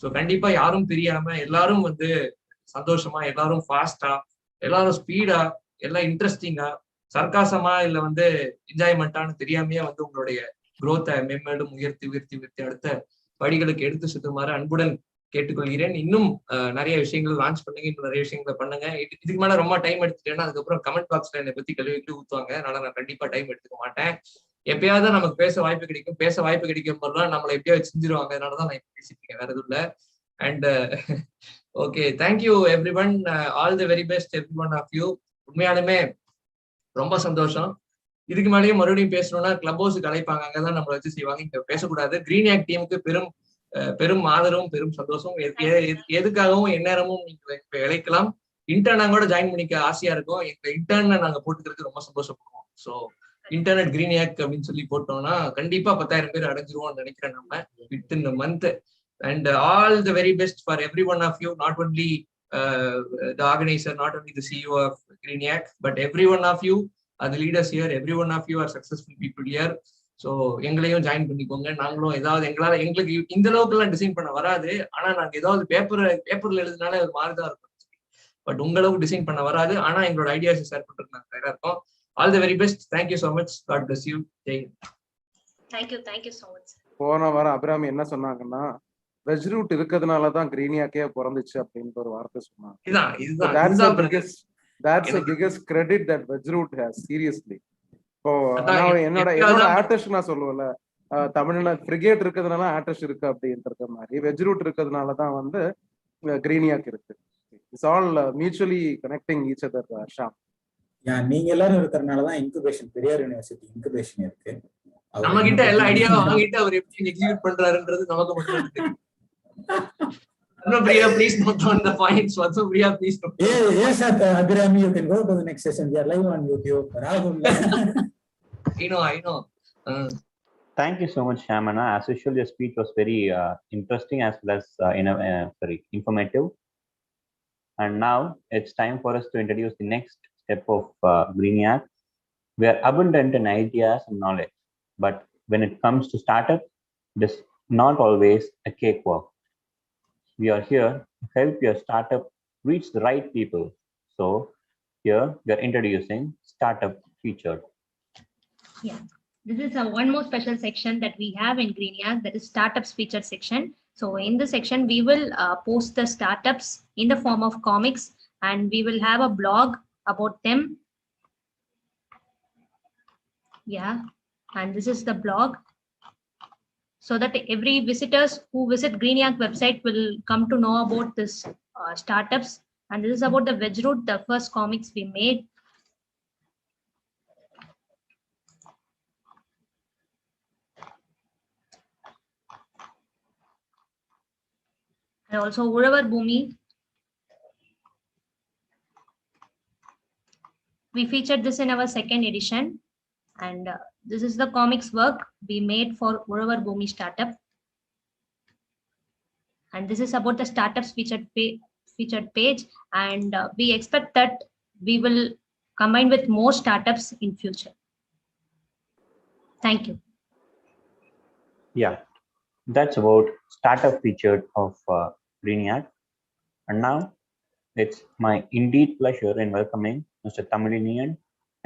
ஸோ கண்டிப்பா யாரும் பிரியாம எல்லாரும் வந்து சந்தோஷமா, எல்லாரும் ஃபாஸ்டா, எல்லாரும் ஸ்பீடா, எல்லாம் இன்ட்ரெஸ்டிங்கா, சர்க்காசமா இல்ல வந்து என்ஜாய்மெண்டான்னு தெரியாமையே வந்து உங்களுடைய குரோத்தை மென்மேலும் உயர்த்தி அடுத்த படிகளுக்கு எடுத்து சுத்துமாறு அன்புடன் கேட்டுக்கொள்கிறேன். இன்னும் நிறைய விஷயங்கள் லான்ச் பண்ணுங்க, இன்னும் நிறைய விஷயங்களை பண்ணுங்க. இதுக்கு மேல ரொம்ப டைம் எடுத்துட்டேன்னா அதுக்கப்புறம் கமெண்ட் பாக்ஸ்ல என்னை பத்தி கழுவிட்டு ஊத்துவாங்க. அதனால நான் கண்டிப்பா டைம் எடுத்துக்க மாட்டேன். எப்பயாவது நமக்கு பேச வாய்ப்பு கிடைக்கும் போதுலாம் நம்மளை எப்பயாவது செஞ்சிருவாங்க. அதனாலதான் நான் இப்ப பேசிட்டு இருக்கேன், வேற எதுவும் இல்லை. And okay, thank you everyone, all the very best everyone of you. உண்மையாலுமே ரொம்ப சந்தோஷம். இதுக்கு மேலேயும் மறுபடியும் பேசணும்னா கிளப் ஹவுஸுக்கு அழைப்பாங்க, அங்கதான் நம்மளை வச்சு செய்வாங்க, இங்க பேசக்கூடாது. GREENIIAC டீமுக்கு பெரும் ஆதரவும் பெரும் சந்தோஷம். எதுக்காகவும் எந்நேரமும் நீங்க இழைக்கலாம். இன்டர்னா கூட ஜாயின் பண்ணிக்க ஆசையா இருக்கும். எங்க இன்டர்னை நாங்க போட்டுக்கிறதுக்கு ரொம்ப சந்தோஷப்படுவோம். ஸோ இன்டர்நெட் GREENIIAC அப்படின்னு சொல்லி போட்டோம்னா கண்டிப்பா 10,000 பேர் அடைஞ்சிருவோம்னு நினைக்கிறேன் நம்ம within a month. And all the very best for every one of you, not only the organizer, not only the CEO of GREENIIAC, but every one of you are the leaders here. Every one of you are successful people here. So எங்களையும் join பண்ணிக்கோங்க. நாங்களும் ஏதாவது எங்களுக்கு இந்த அளவுக்கு எல்லாம் design பண்ண வராது. ஆனா நாங்க ஏதாவது பேப்பர்ல எழுதினாலே அது மாதிரிதான் இருக்கும். பட் உங்களுக்கு டிசைன் பண்ண வராது. ஆனா எங்களோட ஐடியாஸ் ஷேர் பண்றதுக்கு நாங்க தயாரா இருக்கோம். All the very best. Thank you so much. God bless you. Thank you so much. போன வாரம் அபிராமி என்ன சொன்னாங்கன்னா, வெஜ் ரூட் இருக்கிறதுனாலதான் GREENIIAC பிறந்துச்சு அப்படின்னு ஒரு வார்த்தை சொன்னாங்க. That's the biggest credit that veg root has, seriously. இப்போ என்னோட ஆர்டிஸ்ட் நான் சொல்லுவேன்ல, தமிழ்நாடு ஃப்ரிகேட் இருக்கிறதுனால ஆர்டிஸ்ட் இருக்கு அப்படின்ற மாதிரி வெஜ் ரூட் இருக்கிறதுனாலதான் வந்து GREENIIAC இருக்கு. It's all mutually connecting each other. Sham, நீங்க எல்லாரும் இருக்கிறதுனாலதான் இன்குபேஷன், பெரியார் யூனிவர்சிட்டி இன்குபேஷன் இருக்கு. நம்ம கிட்ட எல்லா ஐடியாவும் வாங்கிட்டு அவர் எப்படி எக்ஸிக்யூட் பண்றாருன்றது நமக்கு மட்டும் தெரியும். Priya, please note on the points. Also, Priya, please note. Yes, Abhirami, you can go to the next session. We are live on YouTube. Rahul. I know. Thank you so much, Shamana. As usual, your speech was very interesting as well as very informative. And now it's time for us to introduce the next step of GREENIIAC. We are abundant in ideas and knowledge, but when it comes to startup, it is not always a cakewalk. We are here to help your startup reach the right people. So here we are introducing Startup Featured. Yeah, this is one more special section that we have in GREENIIAC, that is Startups Featured section. So in this section, we will post the startups in the form of comics, and we will have a blog about them. Yeah, and this is the blog, so that every visitors who visit GREENIIAC website will come to know about this startups. And this is about the veg root, the first comics we made. And also Uravar Bhumi. We featured this in our second edition. And this is the comics work we made for Uravar Bhumi startup. And this is about the startups featured page, and we expect that we will combine with more startups in future. Thank you. Yeah, that's about startup featured of GREENIIAC. And now it's my indeed pleasure in welcoming Mr. Tamilinian,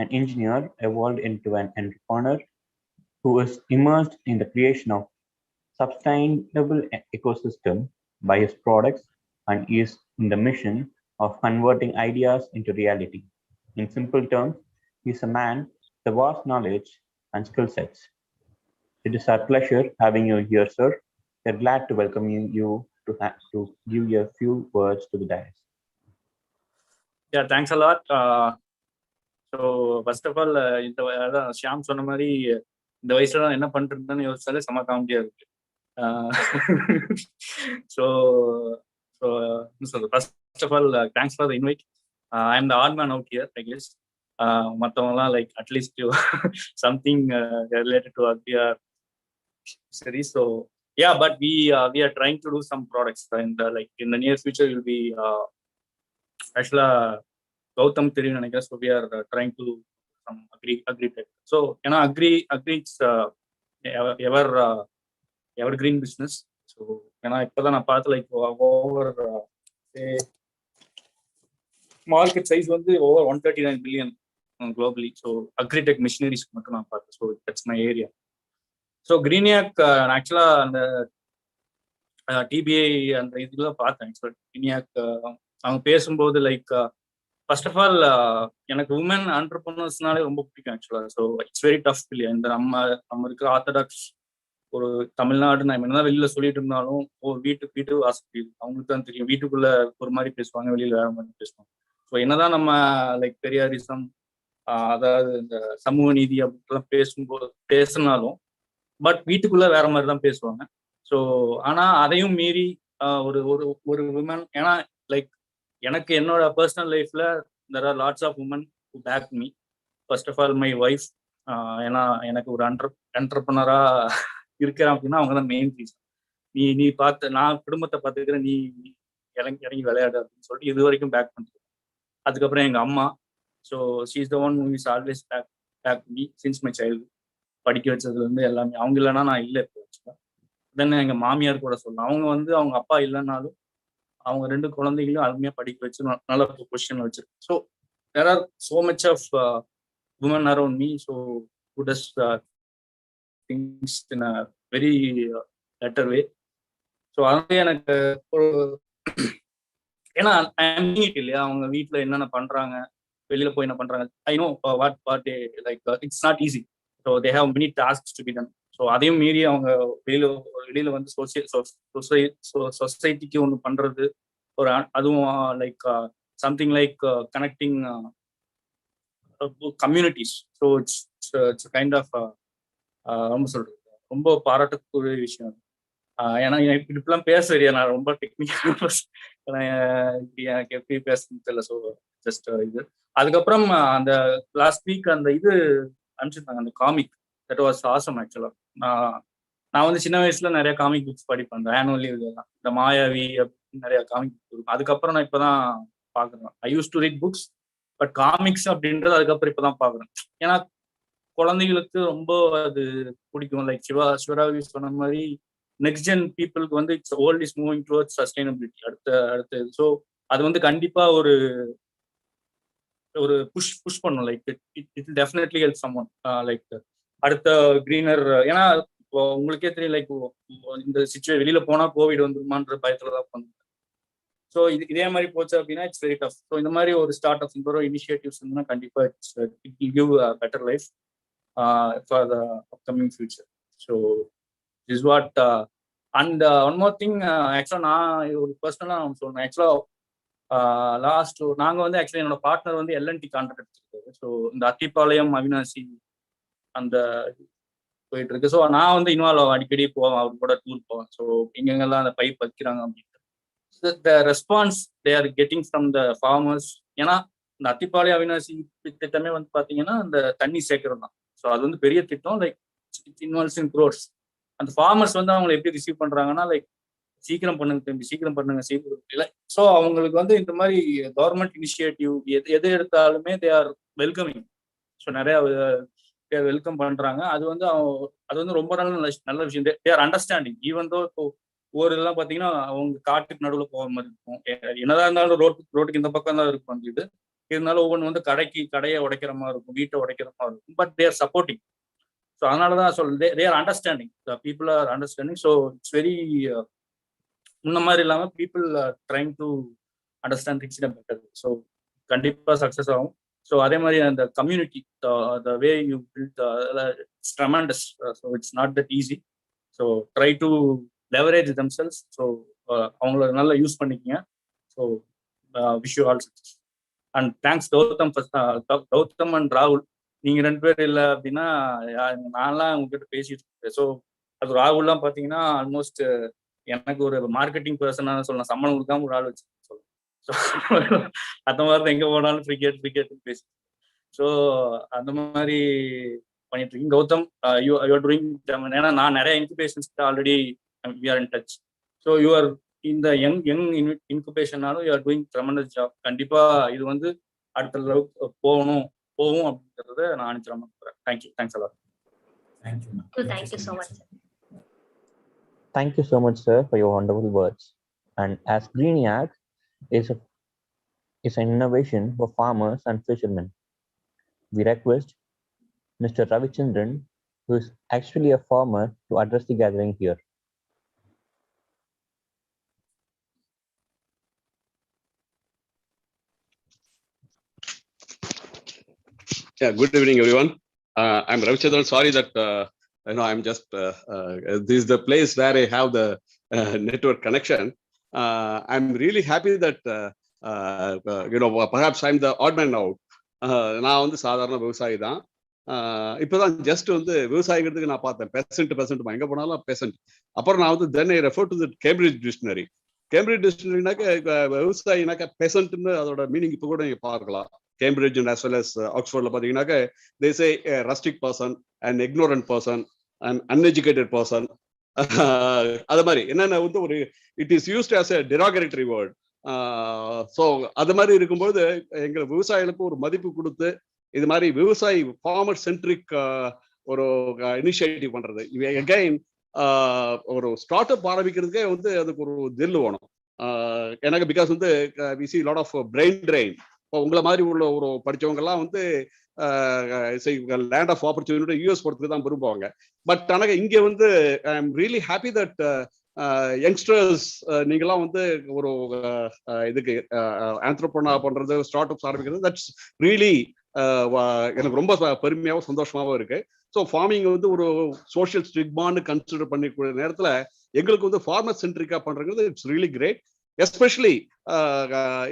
an engineer evolved into an entrepreneur who is immersed in the creation of sustainable ecosystem by his products and is in the mission of converting ideas into reality. In simple terms, he is a man with vast knowledge and skill sets. It is our pleasure having you here, sir. We're glad to welcome you to give a few words to the dais. Yeah, thanks a lot. So first of all, இந்த ஷியாம் சொன்ன மாதிரி இந்த வயசுல என்ன பண்ணிருந்தேன்னு யோசிச்சாலே செம காமெடியா இருக்கு. So first of all, thanks for the invite. I'm the odd man out here, I guess. மற்றவங்கலாம் like at least something related to Agriya series. So yeah, but we are trying to do some products, and like in the near future will be actually Gautam தெரியும் நினைக்கிறேன். So we are trying to do some agri tech. So agri it's evergreen business. So இப்போதான் நான் பார்த்து like over market size வந்து over 139 billion globally. So agri tech machineries மட்டும் நான் பார்த்தேன். So that's my area. So GREENIIAC actually அந்த TBI அந்த இதெல்லாம் பார்த்தேன். So GREENIIAC அவங்க பேசும்போது லைக் ஃபர்ஸ்ட் ஆஃப் ஆல் எனக்கு உமன் ஆண்டர்பிரினர்ஸ்னாலே ரொம்ப பிடிக்கும் ஆக்சுவலாக. ஸோ இட்ஸ் வெரி டஃப் இல்லையா இந்த நம்ம இருக்கிற ஆர்த்தடாக்ஸ் ஒரு தமிழ்நாடு நம்ம என்னதான் வெளியில சொல்லிட்டு இருந்தாலும் வீட்டு வாசப்படி அவங்களுக்கு தான் தெரியும். வீட்டுக்குள்ள ஒரு மாதிரி பேசுவாங்க, வெளியில வேற மாதிரி பேசுவாங்க. ஸோ என்னதான் நம்ம லைக் பெரியாரிசம் அதாவது இந்த சமூக நீதி அப்படிலாம் பேசினாலும் பட் வீட்டுக்குள்ள வேற மாதிரி தான் பேசுவாங்க. ஸோ ஆனா அதையும் மீறி ஒரு விமன், ஏன்னா லைக் எனக்கு என்னோட பர்சனல் லைஃப்ல there are lots of women who back me. First of all, my wife. ஏன்னா எனக்கு ஒரு என்டர்பிரனரா இருக்கிறேன் அப்படின்னா அவங்க தான் மெயின் ரீசன். நீ பார்த்து நான் குடும்பத்தை பார்த்துக்கிறேன், நீ இறங்கி விளையாடு அப்படின்னு சொல்லிட்டு இது வரைக்கும் பேக் பண்ணுறேன். அதுக்கப்புறம் எங்க அம்மா. So she is the one who is always back me since my child. படிக்க வச்சதுல இருந்து எல்லாமே அவங்க இல்லைன்னா நான் இல்லை இப்போ ஆக்சுவலாக. தென் எங்க மாமியார் கூட சொல்லலாம், அவங்க அவங்க அப்பா இல்லைன்னாலும் அவங்க 2 குழந்தைகளும் அருமையா படிக்க வச்சு நல்ல பொசிஷன்ல வச்சிருக்கு. So there are so much of women around me, so who does things in a very better way. So அதனால எனக்கு ஒரு ஏன்னா இல்லையா அவங்க வீட்டில் என்னென்ன பண்றாங்க, வெளியில போய் என்ன பண்றாங்க, I know what like it's not easy. So they have many tasks to be done. So அதையும் மீறி அவங்க வெளியில வந்து சொசைட்டிக்கு ஒன்று பண்றது ஒரு அதுவும் like something like connecting communities. So it's kind of ரொம்ப சொல்றது ரொம்ப பாராட்டக்கூடிய விஷயம். ஏன்னா இப்படிலாம் பேச சரியா நான் ரொம்ப டெக்னிக்கல் எனக்கு எப்படி பேசணும்னு தெரியல. ஸோ ஜஸ்ட் இது அதுக்கப்புறம் அந்த லாஸ்ட் வீக் அந்த இது அனுப்பிச்சிருந்தாங்க அந்த காமிக். தட் வாஸ் ஆசம் ஆக்சுவலா. நான் வந்து சின்ன வயசுல நிறைய காமிக் புக்ஸ் படிப்பேன், ஆனுவல் லீவ்லாம் இந்த மாயாவி நிறைய காமிக் புக்ஸ் இருக்கும். அதுக்கப்புறம் நான் இப்பதான் பாக்குறேன். I use to read books but comics அப்படின்றது அதுக்கப்புறம் இப்பதான் பாக்குறேன். ஏன்னா குழந்தைகளுக்கு ரொம்ப அது பிடிக்கும். லைக் சிவராவி சொன்ன மாதிரி நெக்ஸ்ட் ஜென் பீப்புளுக்கு வந்து it's world is moving towards sustainability அடுத்த. ஸோ அது வந்து கண்டிப்பா ஒரு புஷ் பண்ணும். Like it definitely help someone like அடுத்த கிரீனர். ஏன்னா உங்களுக்கே தெரியும் லைக் இந்த சிச்சுவேஷன் வெளியில போனா கோவிட் வந்துருமான்ற பயத்துலதான் பண்ணுங்க. ஸோ இதே மாதிரி போச்சு அப்படின்னா இட்ஸ் வெரி டஃப். ஸோ இந்த மாதிரி ஒரு ஸ்டார்ட் அப்ஸ் இந்த ஒரு இனிஷியேட்டிவ்ஸ் இருந்தால் கண்டிப்பா it will give better life for the upcoming future. So is what and one more thing. ஆக்சுவலா நான் ஒரு பர்சனலா நான் சொல்றேன். ஆக்சுவலா லாஸ்ட் நாங்க வந்து ஆக்சுவலி என்னோட பார்ட்னர் வந்து எல்என்டி கான்ட்ராக்ட் எடுத்துருக்காரு. ஸோ இந்த அத்திப்பாளையம் அவினாசி அந்த போயிட்டு இருக்கு. ஸோ நான் வந்து இன்வால்வ் அடிக்கடி போவேன், அவர் கூட டூர் போவேன். ஸோ எங்கெங்கெல்லாம் அந்த பைப் வைக்கிறாங்க அப்படின்ட்டு the response they are getting from the farmers. ஏன்னா இந்த அத்திப்பாளையம் அவினாசி திட்டமே வந்து பாத்தீங்கன்னா அந்த தண்ணி சேர்க்கறது தான். ஸோ அது வந்து பெரிய திட்டம். Like it involves in crores. அந்த ஃபார்மர்ஸ் வந்து அவங்களை எப்படி ரிசீவ் பண்றாங்கன்னா லைக் சீக்கிரம் பண்ணுங்க தம்பி, சீக்கிரம் பண்ணுங்க, சீக்கிரம் இல்லை. ஸோ அவங்களுக்கு வந்து இந்த மாதிரி கவர்மெண்ட் இனிஷியேட்டிவ் எது எடுத்தாலுமே தே ஆர் வெல்கமிங். ஸோ நிறைய வெல்கம் பண்றாங்க. அது வந்து ரொம்ப நல்ல விஷயம். தே ஆர் அண்டர்ஸ்டாண்டிங். ஈவன் தோ இப்போ ஒரு இதெல்லாம் பார்த்தீங்கன்னா அவங்க காட்டுக்கு நடுவில் போகிற மாதிரி இருக்கும். என்னதான் இருந்தாலும் ரோட்டுக்கு இந்த பக்கம் தான் இருக்கும் அந்த இது. இருந்தாலும் ஒவ்வொன்று வந்து கடையை உடைக்கிற மாதிரி இருக்கும், வீட்டை உடைக்கிற மாதிரி இருக்கும். But there supporting. ஸோ அதனாலதான் they are understanding. People are understanding. So it's very முன்ன மாதிரி இல்லாமல் people trying to understand things in better. So கண்டிப்பாக சக்ஸஸ் ஆகும். ஸோ அதே மாதிரி அந்த community the way you build it's tremendous. So it's not that easy. So try to leverage themselves. So அவங்கள நல்லா யூஸ் பண்ணிக்கங்க. So wish you all success. And thanks Gautham and ராகுல். நீங்க 2 பேர் இல்லை அப்படின்னா நான்லாம் உங்ககிட்ட பேசிட்டு இருக்கேன். ஸோ அது ராகுல்லாம் பார்த்தீங்கன்னா ஆல்மோஸ்ட் எனக்கு ஒரு மார்க்கெட்டிங் பர்சனாக சொல்லலாம். சம்பளம் கொடுக்காம ஒரு ஆள் வச்சு சொல்லலாம். ஸோ அந்த மாதிரி தான் எங்கே போனாலும் கிரிக்கெட் பேசி. ஸோ அந்த மாதிரி பண்ணிட்டு இருக்கீங்க. Gautham, you are doing. ஏன்னா நான் நிறைய incubations already we are in touch. So you are இந்த யங் இன்குபேஷனாலும் you are doing tremendous job. கண்டிப்பா இது வந்து அடுத்த அளவுக்கு போகும் அப்படின்றத நான் அனுப்பிச்சிட மாட்டேன். Thank you. Thanks a lot. Thank you so much. Thank you so much, sir, for your wonderful words. And as GREENIIAC is an innovation for farmers and fishermen, we request Mr. Ravichandran, who is actually a farmer, to address the gathering here. Yeah, good evening, everyone. I'm Ravichandran. Sorry that I'm just this is the place where I have the network connection. I'm really happy that perhaps I'm the odd man out. நான் வந்து சாதாரண விவசாயி தான். இப்போதான் just வந்து விவசாயிங்கிறதுக்கு நான் பார்த்தேன் பெசன்ட் எங்கே போனாலும் பெசன்ட். அப்புறம் நான் வந்து then I refer to the Cambridge dictionary. Cambridge டிக்ஷனரினாக்க விவசாயினாக்க பெசன்ட்னு அதோட மீனிங் இப்போ கூட நீங்க பார்க்கலாம். Cambridge and as well as Oxford, they say a rustic person, an ignorant person, an uneducated person. அது மாதிரி என்னென்ன வந்து ஒரு it is used as a derogatory word. So அது மாதிரி இருக்கும்போது எங்கள் விவசாயிகளுக்கு ஒரு மதிப்பு கொடுத்து இது மாதிரி விவசாயி ஃபார்மர் சென்ட்ரிக் ஒரு இனிஷியேட்டிவ் பண்றது. அகைன் ஒரு ஸ்டார்ட் அப் ஆரம்பிக்கிறதுக்கே வந்து அதுக்கு ஒரு தில் வேணும் எனக்கு. பிகாஸ் வந்து we see lot of brain drain. இப்போ உங்களை மாதிரி உள்ள ஒரு படிச்சவங்க எல்லாம் வந்து லேண்ட் ஆஃப் ஆப்பர்ச்சுனிட்டி யூஎஸ் போறதுக்கு தான் விரும்புவாங்க. பட் ஆனால் இங்கே வந்து I am really happy that youngsters நீங்களாம் வந்து ஒரு இதுக்கு ஆந்த்ரோப்ரனர் பண்றது, ஸ்டார்ட் அப்ஸ் ஆரம்பிக்கிறது, தட்ஸ் ரியலி எனக்கு ரொம்ப பெருமையாகவும் சந்தோஷமாகவும் இருக்கு. ஸோ ஃபார்மிங் வந்து ஒரு சோஷியல் ஸ்டிக்மான்னு கன்சிடர் பண்ணிக்கூடிய நேரத்தில் எங்களுக்கு வந்து ஃபார்மர் சென்ட்ரிக்கா பண்றது இட்ஸ் ரியலி கிரேட். எஸ்பெஷலி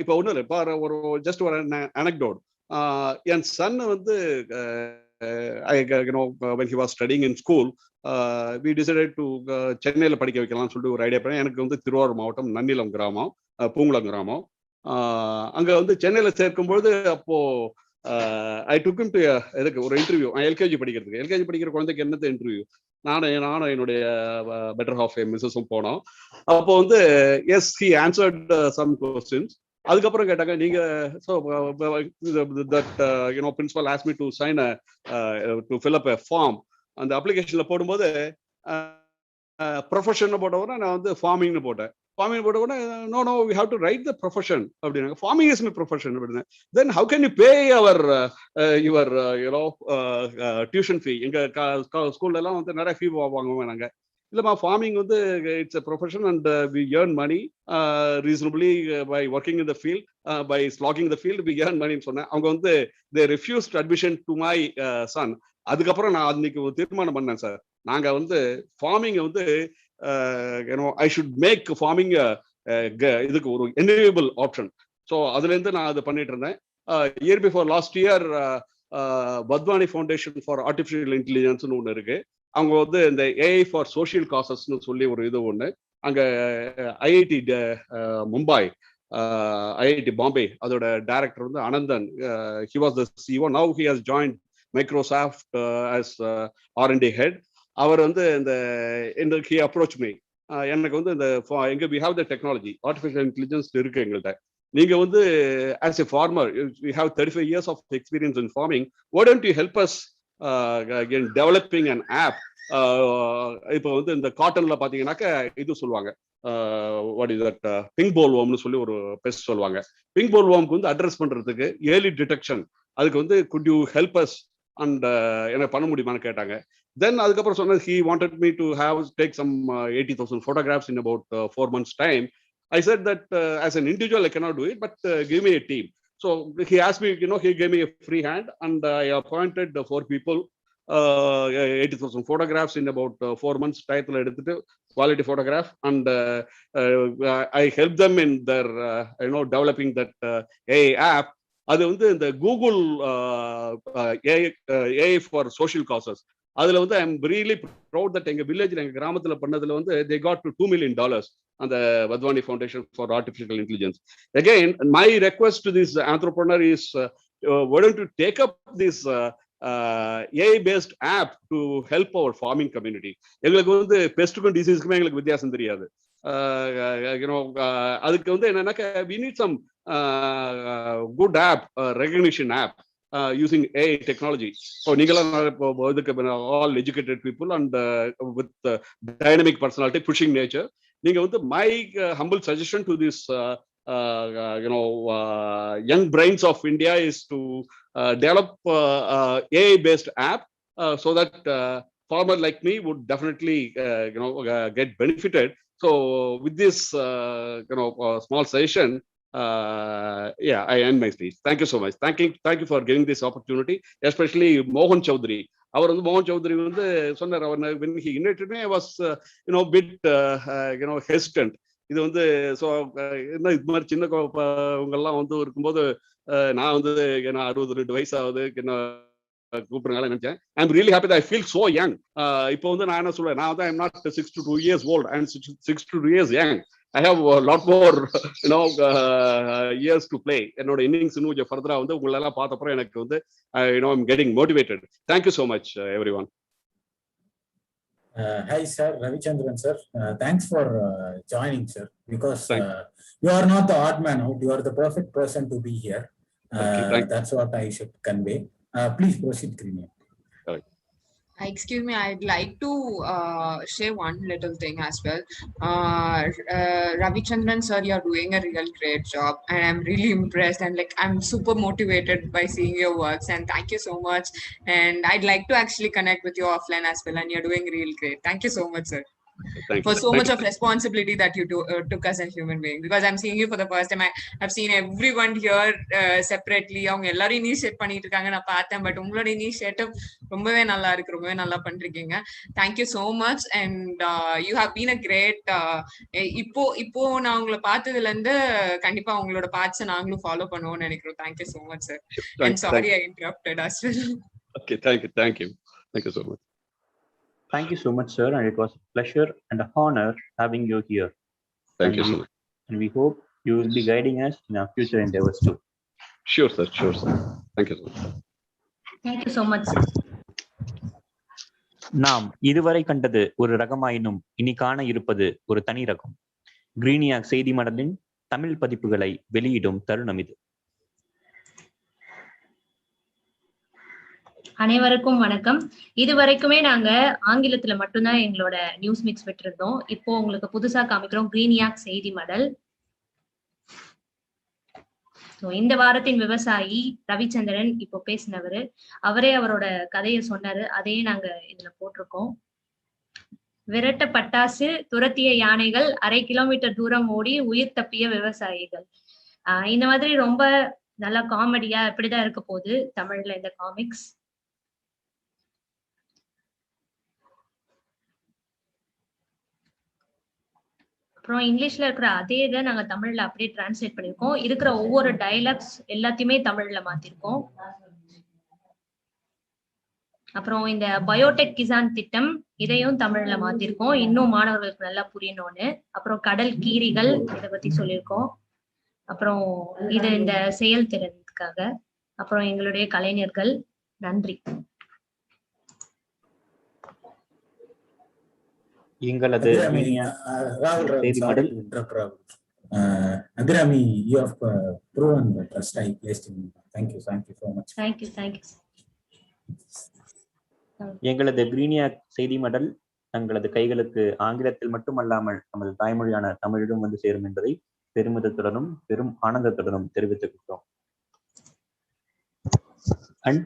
இப்போ ஒன்றும் இல்லை, இப்போ ஒரு ஜஸ்ட் ஒரு அனெக்டோட். என் சன் வந்து when he was studying in school, we decided to சென்னையில் படிக்க வைக்கலாம்னு சொல்லிட்டு ஒரு ஐடியா பண்ணேன். எனக்கு வந்து திருவாரூர் மாவட்டம் நன்னிலம் கிராமம், பூங்குளம் கிராமம். அங்கே வந்து சென்னையில் சேர்க்கும்போது அப்போ ஐ டுக் ஹிம் டு இதுக்கு ஒரு இன்டர்வியூ. எல்கேஜி படிக்கிற குழந்தைக்கு என்னது இன்டர்வியூ. நானும் என்னுடைய பெட்டர் ஹாஃப் மிஸ்ஸஸும் போனோம். அப்போ வந்து as he answered some questions. அதுக்கப்புறம் கேட்டாங்க நீங்க principal ask me to sign to fill up a form. அந்த அப்ளிகேஷன்ல போடும்போது ப்ரொஃபஷன் போட்ட உடனே நான் வந்து ஃபார்மிங்னு போட்டேன். ஃபார்மிங் போட்ட உடனே no we have to write the profession அப்படின்னாங்க. ஃபார்மிங் இஸ் மை ப்ரொஃபஷன் அப்படின்னு. Then how can you pay your tuition fee? எங்க ஸ்கூல்ல எல்லாம் வந்து நிறைய ஃபீ வாங்குவோம் நாங்க. இல்லைம்மா, ஃபார்மிங் வந்து it's a profession and we earn money reasonably by working in the field, by slogging the field we earn மணின்னு சொன்னேன். அவங்க வந்து they refused admission to my son. அதுக்கப்புறம் நான் அன்னைக்கு ஒரு தீர்மானம் பண்ணேன், சார் நாங்க வந்து ஃபார்மிங் வந்து ஐ ஷுட் மேக் ஃபார்மிங் இதுக்கு ஒரு என்ஏபிள் ஆப்ஷன். ஸோ அதுலேருந்து நான் அது பண்ணிட்டு இருந்தேன். Year before last year Wadhwani Foundation for artificial இன்டெலிஜென்ஸ்னு ஒன்று இருக்கு. அவங்க வந்து இந்த ஏஐ ஃபார் சோஷியல் காசஸ்ன்னு சொல்லி ஒரு இது ஒன்று அங்கே ஐஐடி மும்பை, ஐஐடி பாம்பே அதோட டைரக்டர் வந்து Ananthan, he was the CEO. Now he has joined Microsoft as R&D head. அவர் வந்து இந்த he approached me. எனக்கு வந்து இந்த எங்க we have the technology, artificial intelligence இருக்கு எங்கள்கிட்ட. நீங்க வந்து as a farmer, we have 35 years of experience in farming. Why don't you help us in developing an app? இப்போ வந்து இந்த காட்டன்ல பாத்தீங்கன்னாக்க இது சொல்லுவாங்க, வாட் இஸ் தட், பிங்க் போல் வார்ம்னு சொல்லி ஒரு பெஸ்ட் சொல்லுவாங்க. பிங்க் போல் வார்ம்க்கு வந்து அட்ரஸ் பண்றதுக்கு ஏர்லி டிடெக்ஷன், அதுக்கு வந்து could you help us and என்ன பண்ண முடியுமான்னு கேட்டாங்க. Then அதுக்கப்புறம் சொன்னது, he wanted me to take some 80,000 photographs in about 4 months time. I said that as an individual I cannot do it, but give me a team. So he asked me, he gave me a free hand, and I appointed the 4 people, 80,000 photographs in about 4 months title எடுத்துட்டு quality photograph, and I helped them in their developing that AI app. அது வந்து இந்த Google AI for social causes. அதுல வந்து I am really proud that எங்க வில்லேஜ்ல, எங்க கிராமத்துல பண்ணதுல வந்து they got to $2 million அந்த Wadhwani Foundation for artificial intelligence. Again, my request to this entrepreneur is, why don't you take up this AI based app to help our farming community? எங்களுக்கு வந்து பெஸ்ட்டுக்கும் டிசீஸ்க்குமே எங்களுக்கு வித்தியாசம் தெரியாது. அதுக்கு வந்து என்னன்னாக்க we need some good app, recognition app using AI technology. So all educated people and with dynamic personality, pushing nature. My humble suggestion to this young brains of India is to develop AI based app so that farmer like me would definitely get benefited. So with this small session, I end my speech. Thank you so much. Thank you for giving this opportunity, especially Mohan Chaudhary. Mohan Chaudhary வந்து சொன்னார், when he invited me I was bit hesitant. இது வந்து so என்ன இது மாதிரி சின்ன இவங்கெல்லாம் வந்து இருக்கும்போது நான் வந்து 62 வயசு ஆகுது, என்ன கூப்பிடுறாங்க நினைச்சேன். I'm really happy that I feel so young. இப்போ வந்து நான் என்ன சொல்றேன், நான் வந்து I'm not 62 years old, I'm 62 years young. I have a lot more years to play. என்னோட இன்னிங்ஸ் இன்னும் கொஞ்சம் ஃபர்தரா வந்து உங்களை எல்லாம் பார்த்த அப்புறம் எனக்கு வந்து I'm getting motivated. Thank you so much, everyone. Hi sir, Ravichandran sir. Thanks for joining, sir, because you are not the odd man out. You are the perfect person to be here. That's what I should convey. Please proceed, GREENIIAC. Excuse me, I'd like to share one little thing as well. Ravichandran sir, you're doing a real great job, and I'm really impressed, and I'm super motivated by seeing your works, and thank you so much. And I'd like to actually connect with you offline as well, and you're doing real great. Thank you so much, sir. For so much of responsibility that you took as a human being, because I'm seeing you for the first time. I've seen everyone here separately. அவங்க எல்லாரும் initiate பண்ணிட்டு இருக்காங்க, நான் பார்த்தேன். But உங்களோட initiative ரொம்பவே நல்லா இருக்கு, ரொம்பவே நல்லா பண்றீங்க. Thank you so much. And you have been a great. இப்போ நான் உங்களை பார்த்ததுல இருந்து கண்டிப்பா உங்களோட பார்ட்ஸ் நாங்களும் ஃபாலோ பண்ணுவோம்னு நினைக்கிறோம். Thank you so much sir. And sorry I interrupted as well. Okay, thank you so much. Thank you so much, sir, and it was a pleasure and an honor having you here. Thank you so much. And we hope you will be guiding us in our future endeavors too. Sure, sir. Thank you so much. Thank you so much. நாம் இதுவரை கண்டது ஒரு ரகமாயினும் இனி காண இருப்பது ஒரு தனி ரகம். GREENIIAC செய்தி மடலின் தமிழ் பதிப்புகளை வெளியிடும் தருணம் இது. அனைவருக்கும் வணக்கம். இதுவரைக்குமே நாங்க ஆங்கிலத்துல மட்டும்தான் எங்களோட நியூஸ் மிக்ஸ் விட்டுருந்தோம். இப்போ உங்களுக்கு புதுசா காமிக்கிறோம் GREENIIAC செய்தி மடல். இந்த வாரத்தின் விவசாயி ரவிச்சந்திரன் இப்போ பேசினவரு, அவரே அவரோட கதையை சொன்னாரு. அதையே நாங்க இதுல போட்டிருக்கோம். விரட்ட பட்டாசு, துரத்திய யானைகள், 1/2 கிலோமீட்டர் தூரம் ஓடி உயிர் தப்பிய விவசாயிகள். இந்த மாதிரி ரொம்ப நல்லா காமெடியா இப்படிதான் இருக்க போகுது தமிழ்ல இந்த காமிக்ஸ். அப்புறம் இங்கிலீஷ்ல இருக்கிற அதே இதை நாங்க தமிழ்ல அப்படியே டிரான்ஸ்லேட் பண்ணிருக்கோம். இருக்கிற ஒவ்வொரு டைலாக்ஸ் எல்லாத்தையுமே தமிழ்ல மாத்திருக்கோம். அப்புறம் இந்த பயோடெக் கிசான் திட்டம், இதையும் தமிழ்ல மாத்திருக்கோம், இன்னும் மாணவர்களுக்கு நல்லா புரியணும்னு. அப்புறம் கடல் கீரிகள், இதை பத்தி சொல்லியிருக்கோம். அப்புறம் இது இந்த செயல்திறனுக்காக. அப்புறம் எங்களுடைய கலைஞர்கள். நன்றி. எங்களது Rahul, sorry to interrupt, Rahul. Abhirami, you have proven the trust I placed in you. Thank you so much. Thank you. எங்களது கிரீனியாக் செய்தி மடல் தங்களது கைகளுக்கு ஆங்கிலத்தில் மட்டுமல்லாமல் நமது தாய்மொழியான தமிழிலும் வந்து சேரும் என்பதை பெருமிதத்துடனும் பெரும் ஆனந்தத்துடனும் தெரிவித்துக் கொண்டோம். And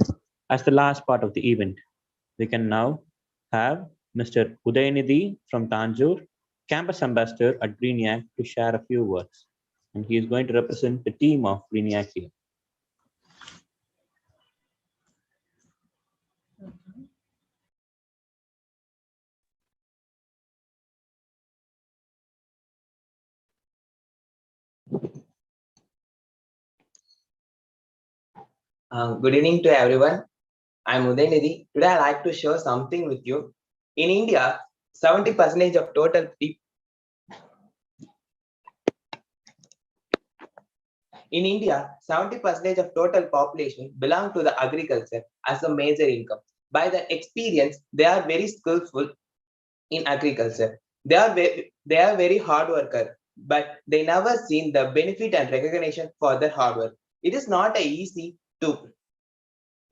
as the last part of the event, we can now have Mr. Udayanidhi from Tanjore, campus ambassador at GREENIIAC, to share a few words. And he is going to represent the team of GREENIIAC here. Good evening to everyone. I'm Udayanidhi. Today I'd like to share something with you. In India, 70% of total people of total population belong to the agriculture as a major income. By the experience, they are very skillful in agriculture. They are very hard worker, but they never seen the benefit and recognition for their hard work. It is not easy to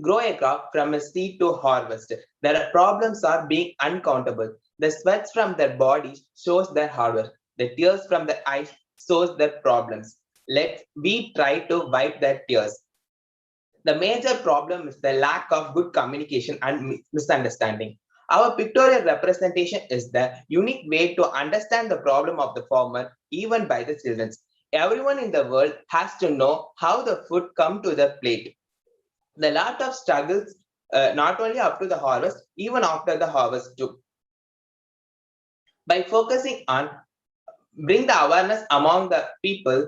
grow a crop from a seed to harvest. Their problems are being uncountable. The sweats from their bodies shows their hard work. The tears from their eyes shows their problems. We try to wipe their tears. The major problem is the lack of good communication and misunderstanding. Our pictorial representation is the unique way to understand the problem of the farmer, even by the children. Everyone in the world has to know how the food come to the plate. The lot of struggles, not only up to the harvest, even after the harvest too. By focusing on bring the awareness among the people,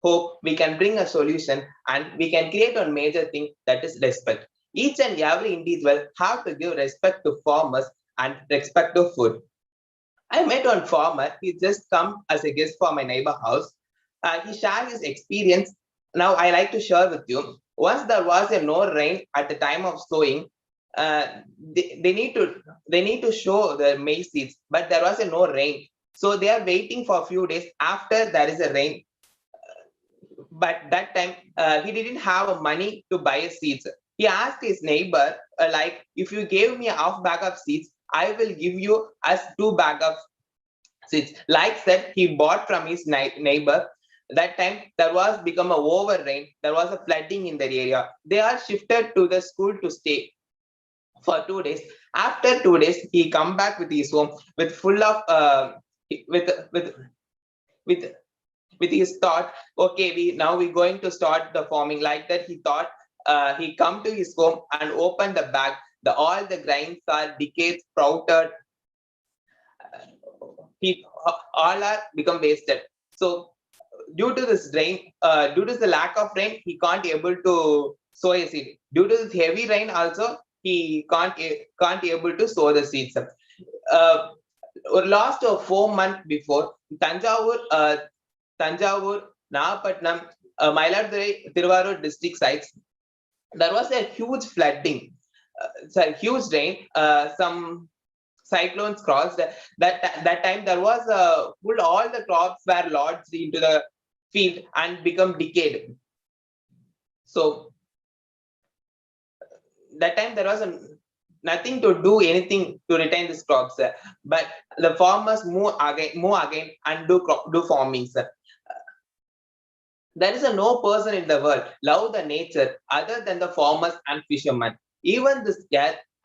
hope we can bring a solution and we can create one major thing, that is respect. Each and every individual have to give respect to farmers and respect to food. I met one farmer. He just come as a guest for my neighbor house. He shared his experience. Now I like to share with you. Once there was no rain at the time of sowing, they need to show the maize seeds, but there was no rain. So they are waiting for a few days after there is a rain. But that time he didn't have money to buy seeds. He asked his neighbor, like, if you gave me a half bag of seeds, I will give you as 2 bags of seeds. Like that, he bought from his neighbor. That time there was become a over rain. There was a flooding in that area. They are shifted to the school to stay for 2 days. After 2 days, he come back with his home with full of with his thought. Okay, we going to start the farming. Like that, he thought. He come to his home and open the bag. All the grains are decayed, sprouted. All are become wasted. So due to this rain, due to the lack of rain, he can't able to sow a seed. Due to this heavy rain also, he can't able to sow the seeds. Last 4 months before, Tanjavur, Nagapattinam, Mayiladuthurai, Thiruvarur district sites, there was a huge flooding. Huge rain. Some cyclones crossed. That time there was all the crops were lodged into the field and become decayed. So that time there was nothing to do anything to retain these crops. But the farmers move again and do farming. There is no person in the world love the nature other than the farmers and fishermen. Even this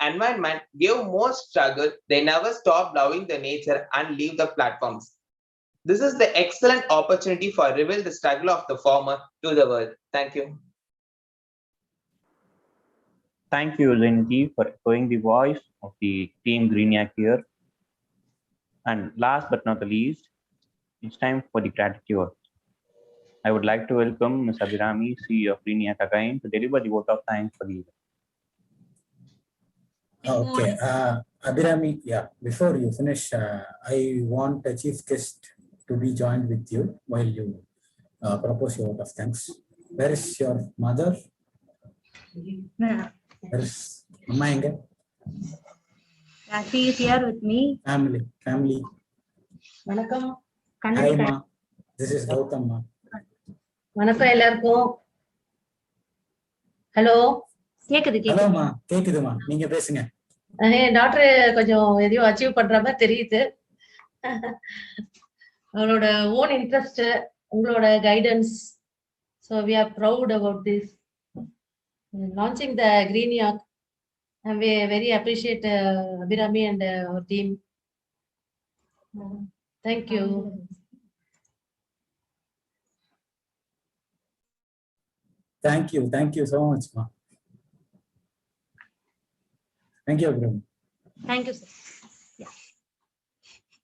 environment gave more struggle. They never stop loving the nature and leave the platforms. This is the excellent opportunity for reveal the struggle of the farmer to the world. Thank you. Thank you, Udayanidhi, for echoing the voice of the team GREENIIAC here. And last but not the least, it's time for the gratitude. I would like to welcome Ms. Abhirami, CEO of GREENIIAC again, to deliver the vote of thanks for the event. Okay, Abhirami, yeah, before you finish, I want the chief guest to be joined with you while you propose your vote of thanks. Where is your mother? Where is Amma Enga? She is here with me. Family. வணக்கம். Hi ma. This is Gautam ma. வணக்கம் எல்லாருக்கும். Hello. கேக்குது. Hello மா, கேக்குதுமா, நீங்க பேசுங்க. Doctor கொஞ்சம் எதையும் அச்சீவ் பண்ற மாதிரி தெரியுது. அவளோட ஓன் இன்ட்ரெஸ்ட், உங்களோட guidance. So we are proud about this. Launching the GREENIIAC. And we very appreciate Abhirami and our team. Thank you. Thank you so much ma. Thank you Abhirami. Thank you, sir. Yeah.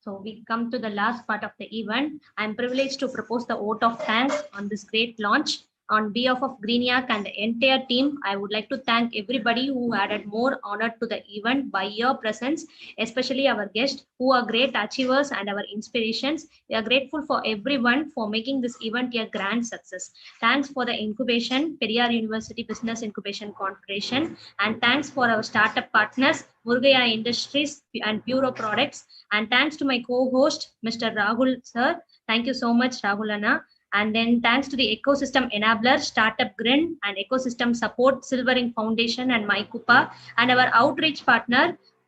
So we come to the last part of the event. I'm privileged to propose the vote of thanks on this great launch. On behalf of GREENIIAC and the entire team, I would like to thank everybody who added more honor to the event by your presence, especially our guests who are great achievers and our inspirations. We are grateful for everyone for making this event a grand success. Thanks for the incubation, Periyar University Business Incubation Corporation, and thanks for our startup partners, Murugaya Industries and Puro Products. And thanks to my co-host, Mr. Rahul sir. Thank you so much, Rahul Anna. And then thanks to the ecosystem enabler, Startup Grin, and ecosystem support, Silverink Foundation and my Cupa, and our outreach partner,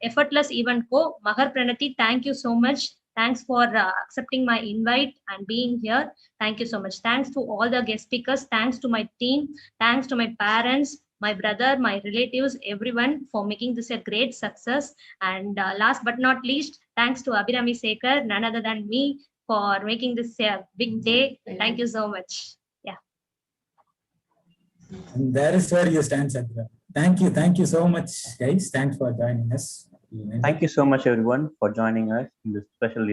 Effortless Event Co. Mahar Pranati, thank you so much. Thanks for accepting my invite and being here. Thank you so much. Thanks to all the guest speakers. Thanks to my team. Thanks to my parents, my brother, my relatives, everyone for making this a great success. And last but not least, thanks to Abhirami Sekar, none other than me, for making this a big day. Thank you so much. Yeah. And that is where you stand, Sadhguru. Thank you so much, guys. Thanks for joining us. Thank you so much, everyone, for joining us in this special